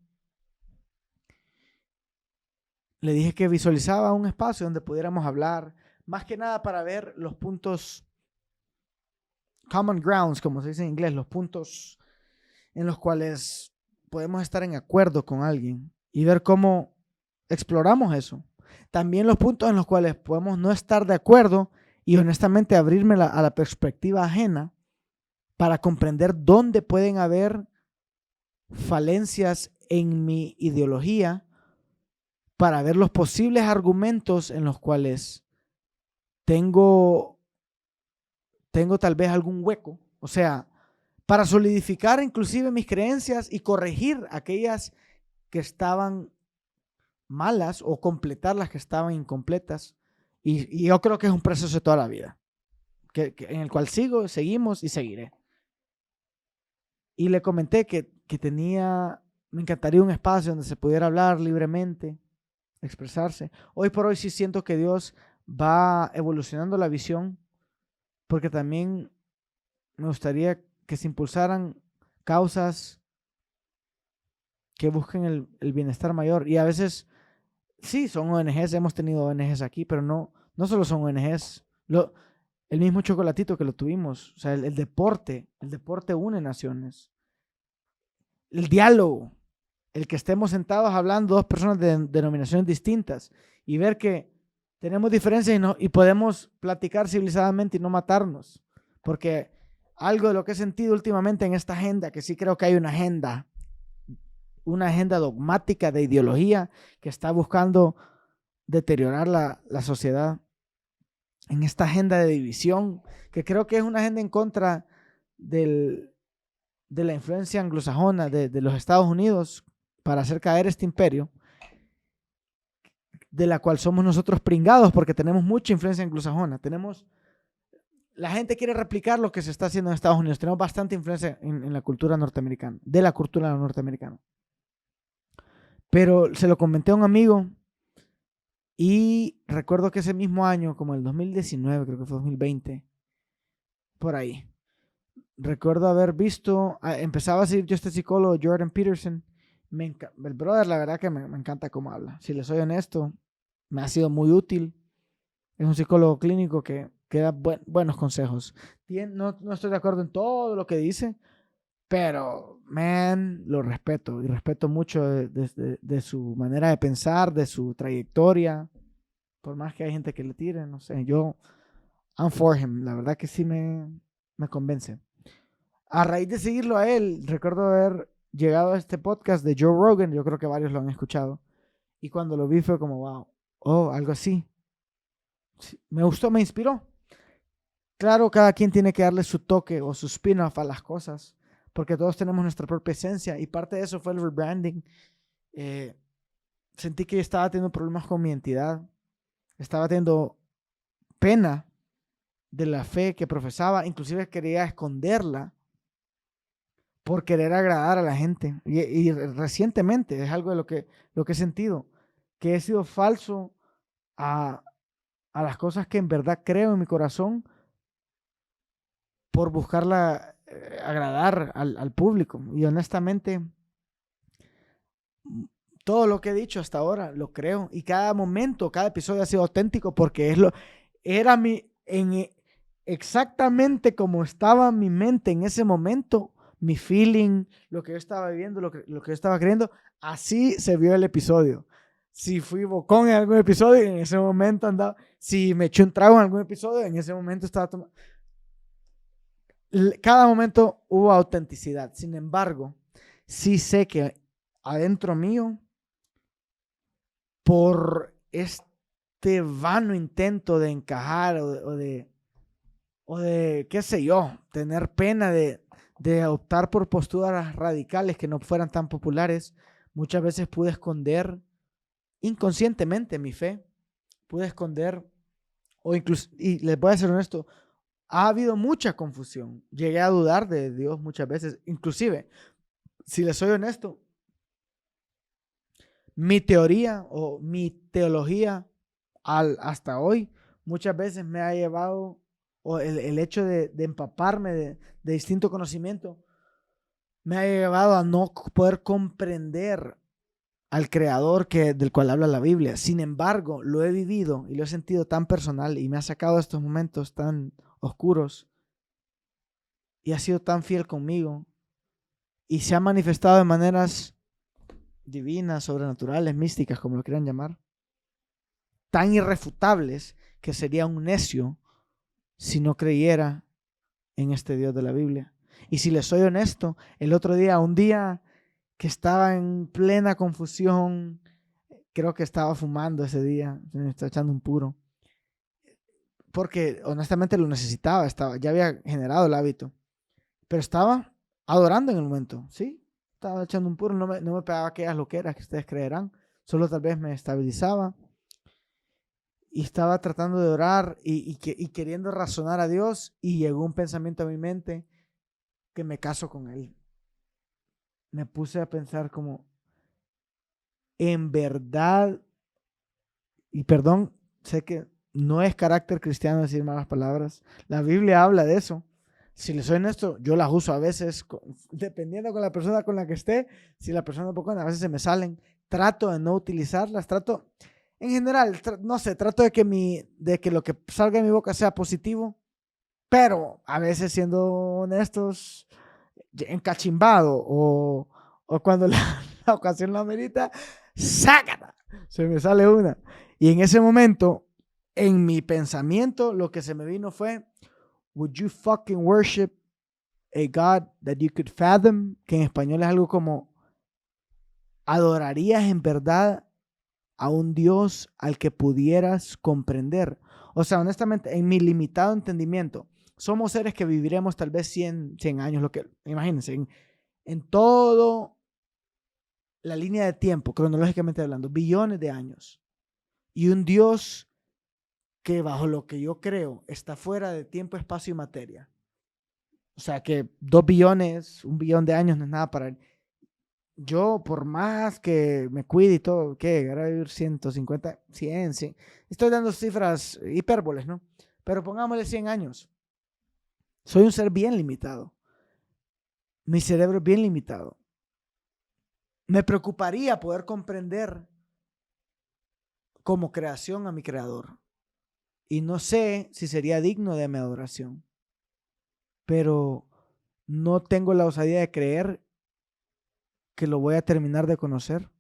A: que visualizaba un espacio donde pudiéramos hablar, más que nada para ver los puntos common grounds, como se dice en inglés, los puntos en los cuales podemos estar en acuerdo con alguien y ver cómo exploramos eso. También los puntos en los cuales podemos no estar de acuerdo y honestamente abrirme a la perspectiva ajena para comprender dónde pueden haber falencias en mi ideología, para ver los posibles argumentos en los cuales tengo tal vez algún hueco, o sea, para solidificar inclusive mis creencias y corregir aquellas que estaban malas o completar las que estaban incompletas. Y yo creo que es un proceso de toda la vida, en el cual seguimos y seguiré. Y le comenté que me encantaría un espacio donde se pudiera hablar libremente, expresarse. Hoy por hoy sí siento que Dios va evolucionando la visión, porque también me gustaría que se impulsaran causas que busquen el bienestar mayor. Y a veces, sí, son ONGs, hemos tenido ONGs aquí, pero no solo son ONGs. El mismo Chocolatito que lo tuvimos, o sea, el deporte une naciones. El diálogo, el que estemos sentados hablando dos personas de denominaciones distintas y ver que tenemos diferencias y podemos platicar civilizadamente y no matarnos. Porque algo de lo que he sentido últimamente en esta agenda, que sí creo que hay una agenda dogmática de ideología que está buscando deteriorar la sociedad, en esta agenda de división, que creo que es una agenda en contra de la influencia anglosajona de los Estados Unidos para hacer caer este imperio, de la cual somos nosotros pringados porque tenemos mucha influencia anglosajona. La gente quiere replicar lo que se está haciendo en Estados Unidos. Tenemos bastante influencia en la cultura norteamericana, de la cultura norteamericana. Pero se lo comenté a un amigo y recuerdo que ese mismo año, como el 2019, creo que fue 2020, por ahí, recuerdo haber visto, empezaba a seguir yo este psicólogo, Jordan Peterson. El brother, la verdad que me encanta cómo habla. Si les soy honesto, me ha sido muy útil. Es un psicólogo clínico que da buenos consejos. No estoy de acuerdo en todo lo que dice, pero, lo respeto. Y respeto mucho de su manera de pensar, de su trayectoria. Por más que hay gente que le tire, no sé. I'm for him. La verdad que sí me convence. A raíz de seguirlo a él, recuerdo haber llegado a este podcast de Joe Rogan. Yo creo que varios lo han escuchado. Y cuando lo vi fue como, wow, algo así. Sí, me gustó, me inspiró. Claro, cada quien tiene que darle su toque o su spin-off a las cosas, porque todos tenemos nuestra propia esencia, y parte de eso fue el rebranding. Sentí que estaba teniendo problemas con mi identidad, estaba teniendo pena de la fe que profesaba, inclusive quería esconderla por querer agradar a la gente. Y recientemente es algo de lo que he sentido, que he sido falso a las cosas que en verdad creo en mi corazón por buscarla agradar al público. Y honestamente, todo lo que he dicho hasta ahora lo creo, y cada momento, cada episodio ha sido auténtico porque era exactamente como estaba mi mente en ese momento, mi feeling, lo que yo estaba viviendo, lo que yo estaba creyendo. Así se vio el episodio. Si fui bocón en algún episodio, en ese momento andaba. Si me eché un trago en algún episodio, en ese momento estaba tomando. Cada momento hubo autenticidad. Sin embargo, sí sé que adentro mío, por este vano intento de encajar o de qué sé yo, tener pena de optar por posturas radicales que no fueran tan populares, muchas veces pude esconder inconscientemente mi fe, pude esconder, o incluso, y les voy a ser honesto, ha habido mucha confusión. Llegué a dudar de Dios muchas veces. Inclusive, si les soy honesto, mi teoría o mi teología hasta hoy muchas veces me ha llevado, o el hecho de empaparme de distinto conocimiento, me ha llevado a no poder comprender al creador del cual habla la Biblia. Sin embargo, lo he vivido y lo he sentido tan personal y me ha sacado de estos momentos tan oscuros y ha sido tan fiel conmigo y se ha manifestado de maneras divinas, sobrenaturales, místicas, como lo quieran llamar, tan irrefutables que sería un necio si no creyera en este Dios de la Biblia. Y si les soy honesto, un día que estaba en plena confusión, creo que estaba fumando ese día, me estaba echando un puro, porque honestamente lo necesitaba, ya había generado el hábito, pero estaba adorando en el momento, ¿sí? Estaba echando un puro, no me pegaba aquellas loqueras que ustedes creerán, solo tal vez me estabilizaba y estaba tratando de orar y queriendo razonar a Dios, y llegó un pensamiento a mi mente que me caso con Él. Me puse a pensar como, en verdad, y perdón, sé que no es carácter cristiano decir malas palabras, la Biblia habla de eso. Si les soy honesto, yo las uso a veces, dependiendo con la persona con la que esté. Si la persona es poco, a veces se me salen. Trato de no utilizarlas, en general, no sé, trato de que lo que salga de mi boca sea positivo, pero a veces, siendo honestos, encachimbado o cuando la ocasión lo amerita, ¡sácala! Se me sale una. Y en ese momento, en mi pensamiento, lo que se me vino fue, would you fucking worship a God that you could fathom? Que en español es algo como, ¿adorarías en verdad a un Dios al que pudieras comprender? O sea, honestamente, en mi limitado entendimiento, somos seres que viviremos tal vez 100 años, imagínense, en todo la línea de tiempo, cronológicamente hablando, billones de años. Y un Dios que, bajo lo que yo creo, está fuera de tiempo, espacio y materia. O sea, que 2 billones, 1 billón de años no es nada para él. Yo, por más que me cuide y todo, ¿qué? Ahora vivir 150, 100. Estoy dando cifras hipérboles, ¿no? Pero pongámosle 100 años. Soy un ser bien limitado. Mi cerebro es bien limitado. Me preocuparía poder comprender como creación a mi creador. Y no sé si sería digno de mi adoración. Pero no tengo la osadía de creer que lo voy a terminar de conocer,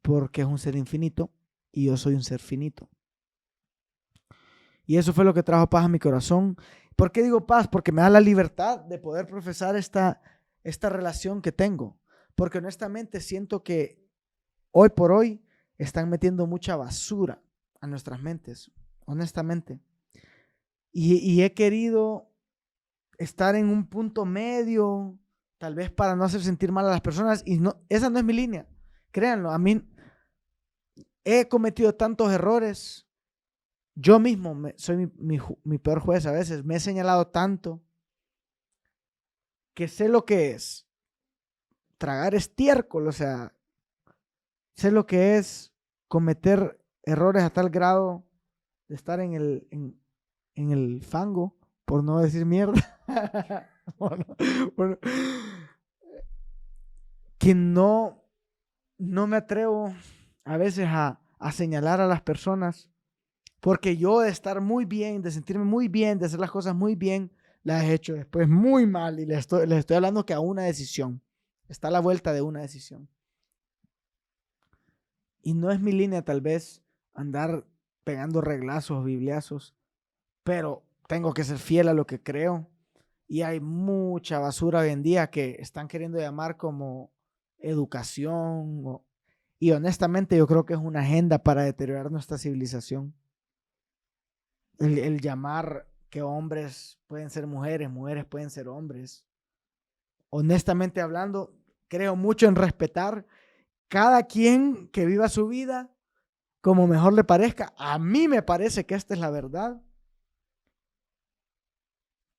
A: porque es un ser infinito y yo soy un ser finito. Y eso fue lo que trajo paz a mi corazón. ¿Por qué digo paz? Porque me da la libertad de poder profesar esta relación que tengo. Porque honestamente siento que hoy por hoy están metiendo mucha basura a nuestras mentes, honestamente. Y he querido estar en un punto medio, tal vez para no hacer sentir mal a las personas, y no, esa no es mi línea. Créanlo, a mí he cometido tantos errores. Yo mismo soy mi peor juez a veces. Me he señalado tanto que sé lo que es tragar estiércol, o sea, sé lo que es cometer errores a tal grado de estar en el fango, por no decir mierda. Bueno, que no me atrevo a veces a señalar a las personas, porque yo, de estar muy bien, de sentirme muy bien, de hacer las cosas muy bien, las he hecho después muy mal, y les estoy hablando que a una decisión, está a la vuelta de una decisión. Y no es mi línea tal vez andar pegando reglazos, bibliazos, pero tengo que ser fiel a lo que creo. Y hay mucha basura hoy en día que están queriendo llamar como educación. Y honestamente yo creo que es una agenda para deteriorar nuestra civilización. El llamar que hombres pueden ser mujeres, mujeres pueden ser hombres. Honestamente hablando, creo mucho en respetar cada quien que viva su vida como mejor le parezca. A mí me parece que esta es la verdad.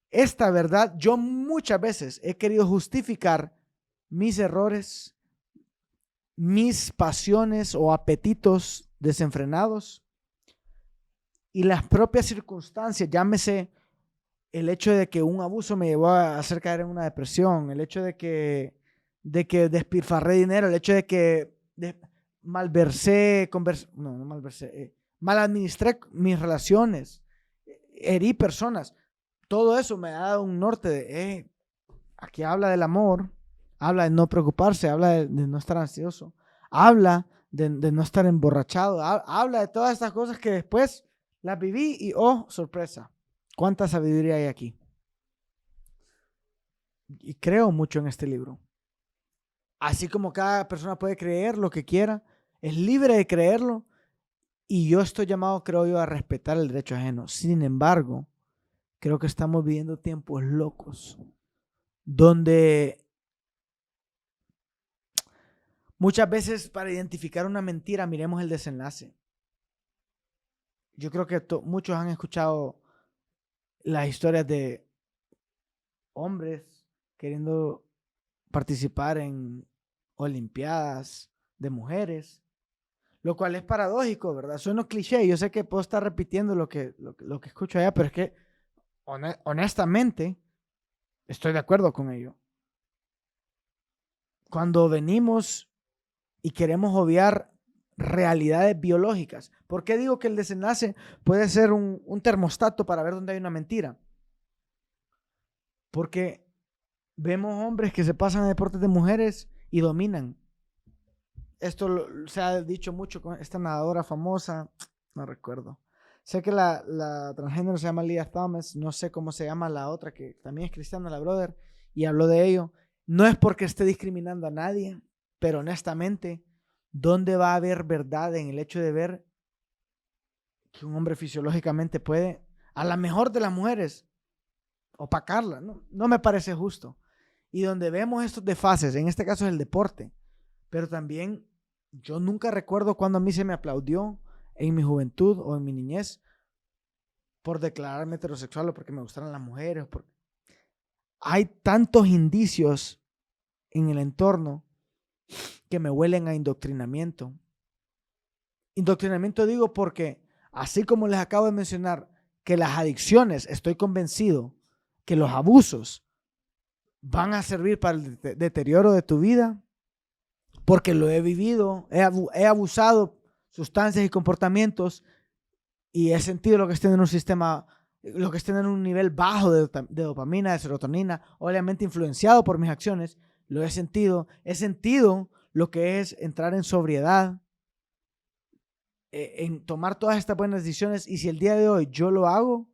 A: Esta verdad, yo muchas veces he querido justificar mis errores, mis pasiones o apetitos desenfrenados y las propias circunstancias, llámese el hecho de que un abuso me llevó a hacer caer en una depresión, el hecho de que despilfarré dinero, el hecho de que malversé, no malversé, mal administré mis relaciones, herí personas. Todo eso me ha dado un norte de, aquí habla del amor, habla de no preocuparse, habla de no estar ansioso, habla de no estar emborrachado, habla de todas estas cosas que después las viví y, oh, sorpresa, cuánta sabiduría hay aquí. Y creo mucho en este libro. Así como cada persona puede creer lo que quiera, es libre de creerlo, y yo estoy llamado, creo yo, a respetar el derecho ajeno. Sin embargo, creo que estamos viviendo tiempos locos, donde muchas veces para identificar una mentira miremos el desenlace. Yo creo que muchos han escuchado las historias de hombres queriendo participar en olimpiadas de mujeres, lo cual es paradójico, ¿verdad? Suena cliché, yo sé que puedo estar repitiendo lo que escucho allá, pero es que honestamente estoy de acuerdo con ello. Cuando venimos y queremos obviar realidades biológicas, ¿por qué digo que el desenlace puede ser un termostato para ver dónde hay una mentira? Porque vemos hombres que se pasan a deportes de mujeres y dominan. Esto se ha dicho mucho con esta nadadora famosa, no recuerdo. Sé que la transgénero se llama Lia Thomas, no sé cómo se llama la otra, que también es cristiana, la brother, y habló de ello. No es porque esté discriminando a nadie, pero honestamente, ¿dónde va a haber verdad en el hecho de ver que un hombre fisiológicamente puede, a la mejor de las mujeres, opacarla? No me parece justo. Y donde vemos estos desfases, en este caso es el deporte, pero también yo nunca recuerdo cuando a mí se me aplaudió en mi juventud o en mi niñez por declararme heterosexual o porque me gustaran las mujeres. Hay tantos indicios en el entorno que me huelen a indoctrinamiento. Indoctrinamiento digo porque, así como les acabo de mencionar, que las adicciones, estoy convencido que los abusos van a servir para el deterioro de tu vida, porque lo he vivido, he abusado sustancias y comportamientos y he sentido lo que es tener un sistema, lo que es tener un nivel bajo de dopamina, de serotonina, obviamente influenciado por mis acciones. Lo he sentido lo que es entrar en sobriedad, en tomar todas estas buenas decisiones, y si el día de hoy yo lo hago,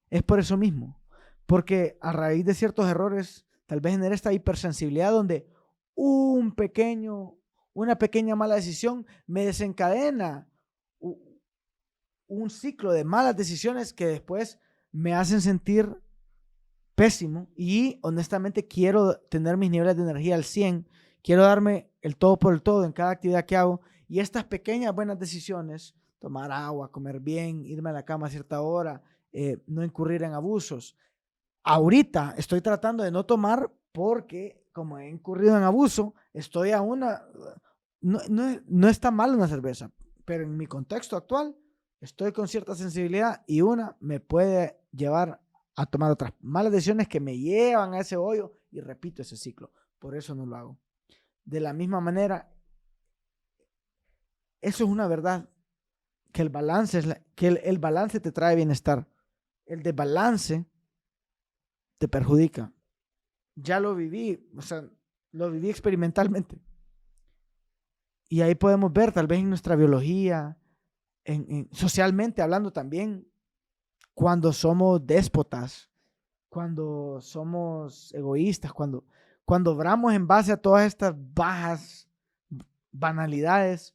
A: es por eso mismo, porque a raíz de ciertos errores, tal vez generé esta hipersensibilidad donde una pequeña mala decisión me desencadena un ciclo de malas decisiones que después me hacen sentir pésimo, y honestamente quiero tener mis niveles de energía al 100, quiero darme el todo por el todo en cada actividad que hago, y estas pequeñas buenas decisiones, tomar agua, comer bien, irme a la cama a cierta hora, no incurrir en abusos. Ahorita estoy tratando de no tomar porque como he incurrido en abuso, estoy a una... No está mal una cerveza, pero en mi contexto actual estoy con cierta sensibilidad y una me puede llevar a tomar otras malas decisiones que me llevan a ese hoyo y repito ese ciclo. Por eso no lo hago. De la misma manera, eso es una verdad, que el balance, el balance te trae bienestar. El desbalance te perjudica. Ya lo viví, o sea, lo viví experimentalmente. Y ahí podemos ver, tal vez en nuestra biología, socialmente hablando también, cuando somos déspotas, cuando somos egoístas, cuando obramos en base a todas estas bajas banalidades.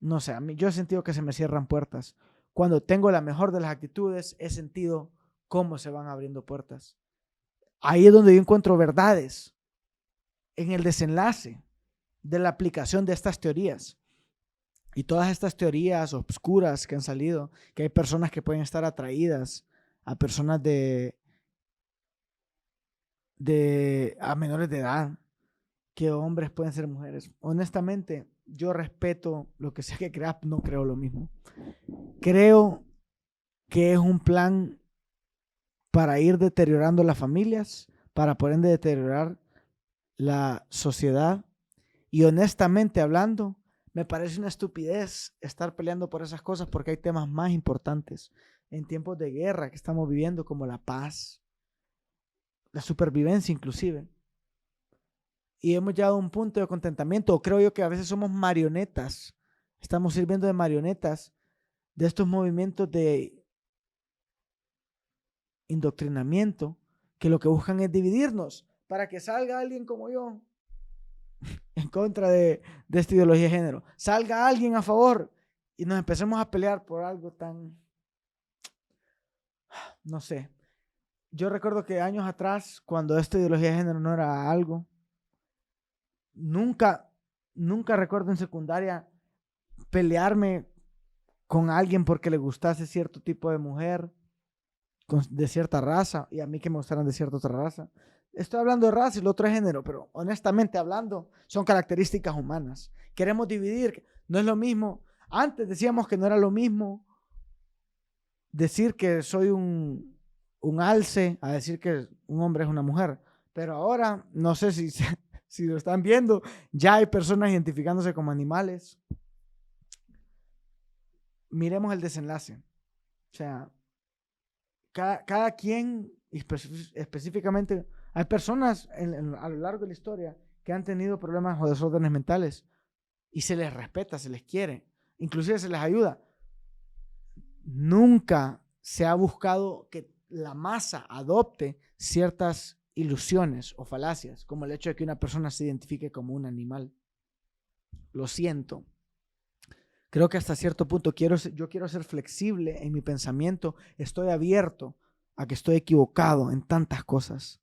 A: No sé, yo he sentido que se me cierran puertas. Cuando tengo la mejor de las actitudes, he sentido cómo se van abriendo puertas. Ahí es donde yo encuentro verdades en el desenlace de la aplicación de estas teorías. Y todas estas teorías obscuras que han salido, que hay personas que pueden estar atraídas a personas a menores de edad, que hombres pueden ser mujeres. Honestamente, yo respeto lo que sea que creas, no creo lo mismo. Creo que es un plan para ir deteriorando las familias, para por ende deteriorar la sociedad. Y honestamente hablando, me parece una estupidez estar peleando por esas cosas porque hay temas más importantes en tiempos de guerra que estamos viviendo, como la paz, la supervivencia inclusive. Y hemos llegado a un punto de contentamiento, o creo yo que a veces somos marionetas, estamos sirviendo de marionetas de estos movimientos de indoctrinamiento que lo que buscan es dividirnos para que salga alguien como yo en contra de esta ideología de género, salga alguien a favor y nos empecemos a pelear por algo tan, no sé. Yo recuerdo que años atrás, cuando esta ideología de género no era algo, nunca recuerdo en secundaria pelearme con alguien porque le gustase cierto tipo de mujer de cierta raza y a mí que me gustaran de cierta otra raza. Estoy hablando de raza y lo otro es género, pero honestamente hablando, son características humanas. Queremos dividir, no es lo mismo. Antes decíamos que no era lo mismo decir que soy un alce a decir que un hombre es una mujer. Pero ahora, no sé si lo están viendo, ya hay personas identificándose como animales. Miremos el desenlace. O sea, cada quien, específicamente, hay personas a lo largo de la historia que han tenido problemas o desórdenes mentales y se les respeta, se les quiere, inclusive se les ayuda. Nunca se ha buscado que la masa adopte ciertas ilusiones o falacias, como el hecho de que una persona se identifique como un animal. Lo siento. Creo que hasta cierto punto yo quiero ser flexible en mi pensamiento. Estoy abierto a que estoy equivocado en tantas cosas.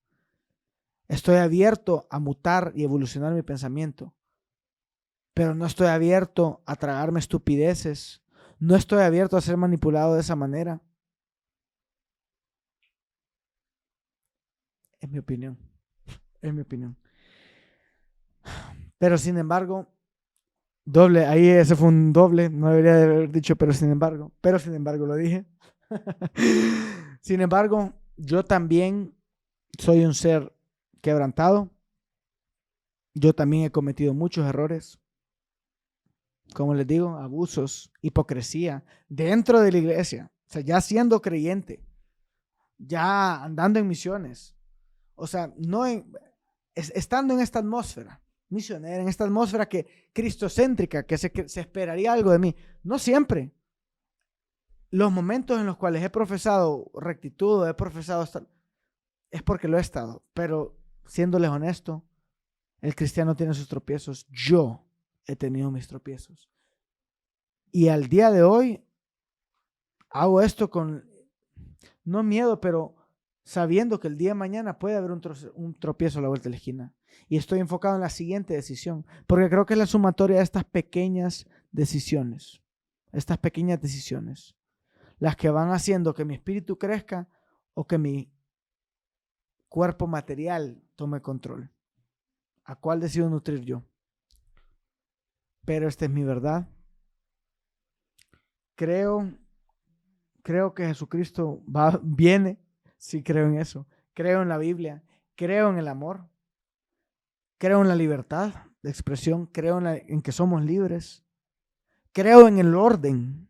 A: Estoy abierto a mutar y evolucionar mi pensamiento. Pero no estoy abierto a tragarme estupideces. No estoy abierto a ser manipulado de esa manera. Es mi opinión. Es mi opinión. Pero sin embargo, doble, ahí ese fue un doble, no debería de haber dicho pero sin embargo lo dije. Sin embargo, yo también soy un ser quebrantado. Yo también he cometido muchos errores. Como les digo, abusos, hipocresía dentro de la iglesia. O sea, ya siendo creyente, ya andando en misiones. O sea, estando en esta atmósfera misionera, en esta atmósfera cristocéntrica, que se esperaría algo de mí. No siempre. Los momentos en los cuales he profesado rectitud, es porque lo he estado. Pero siéndoles honesto, el cristiano tiene sus tropiezos. Yo he tenido mis tropiezos. Y al día de hoy hago esto con, no miedo, pero sabiendo que el día de mañana puede haber un tropiezo a la vuelta de la esquina. Y estoy enfocado en la siguiente decisión, porque creo que es la sumatoria de estas pequeñas decisiones. Estas pequeñas decisiones. Las que van haciendo que mi espíritu crezca o que mi cuerpo material tome control. ¿A cuál decido nutrir yo? Pero esta es mi verdad. Creo que Jesucristo viene. Sí, creo en eso. Creo en la Biblia. Creo en el amor. Creo en la libertad de expresión. Creo en que somos libres. Creo en el orden.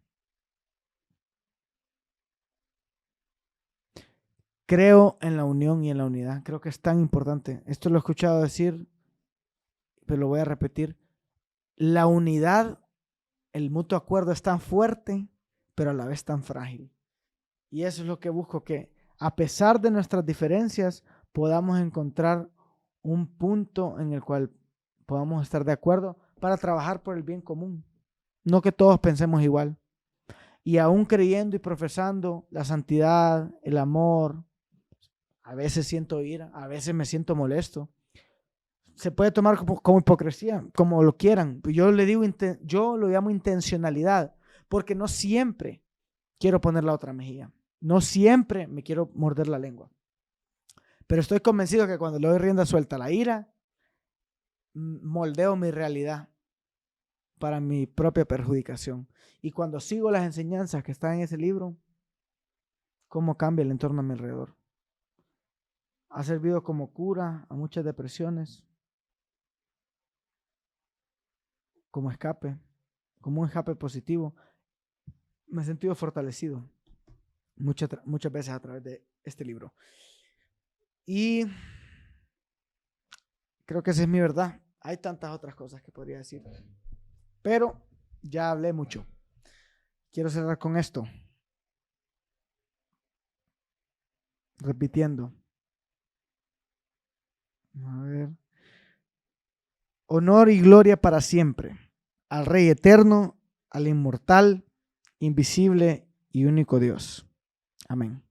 A: Creo en la unión y en la unidad. Creo que es tan importante. Esto lo he escuchado decir, pero lo voy a repetir. La unidad, el mutuo acuerdo es tan fuerte, pero a la vez tan frágil. Y eso es lo que busco, que a pesar de nuestras diferencias, podamos encontrar un punto en el cual podamos estar de acuerdo para trabajar por el bien común. No que todos pensemos igual. Y aún creyendo y profesando la santidad, el amor, a veces siento ira, a veces me siento molesto. se puede tomar como hipocresía, como lo quieran. Yo le digo, yo lo llamo intencionalidad, porque no siempre quiero poner la otra mejilla. No siempre me quiero morder la lengua. Pero estoy convencido que cuando le doy rienda suelta a la ira, moldeo mi realidad para mi propia perjudicación. Y cuando sigo las enseñanzas que están en ese libro, cómo cambia el entorno a mi alrededor. Ha servido como cura a muchas depresiones, como escape, como un escape positivo. Me he sentido fortalecido muchas veces a través de este libro. Y creo que esa es mi verdad. Hay tantas otras cosas que podría decir, pero ya hablé mucho. Quiero cerrar con esto, repitiendo. A ver. Honor y gloria para siempre al Rey eterno, al inmortal, invisible y único Dios. Amén.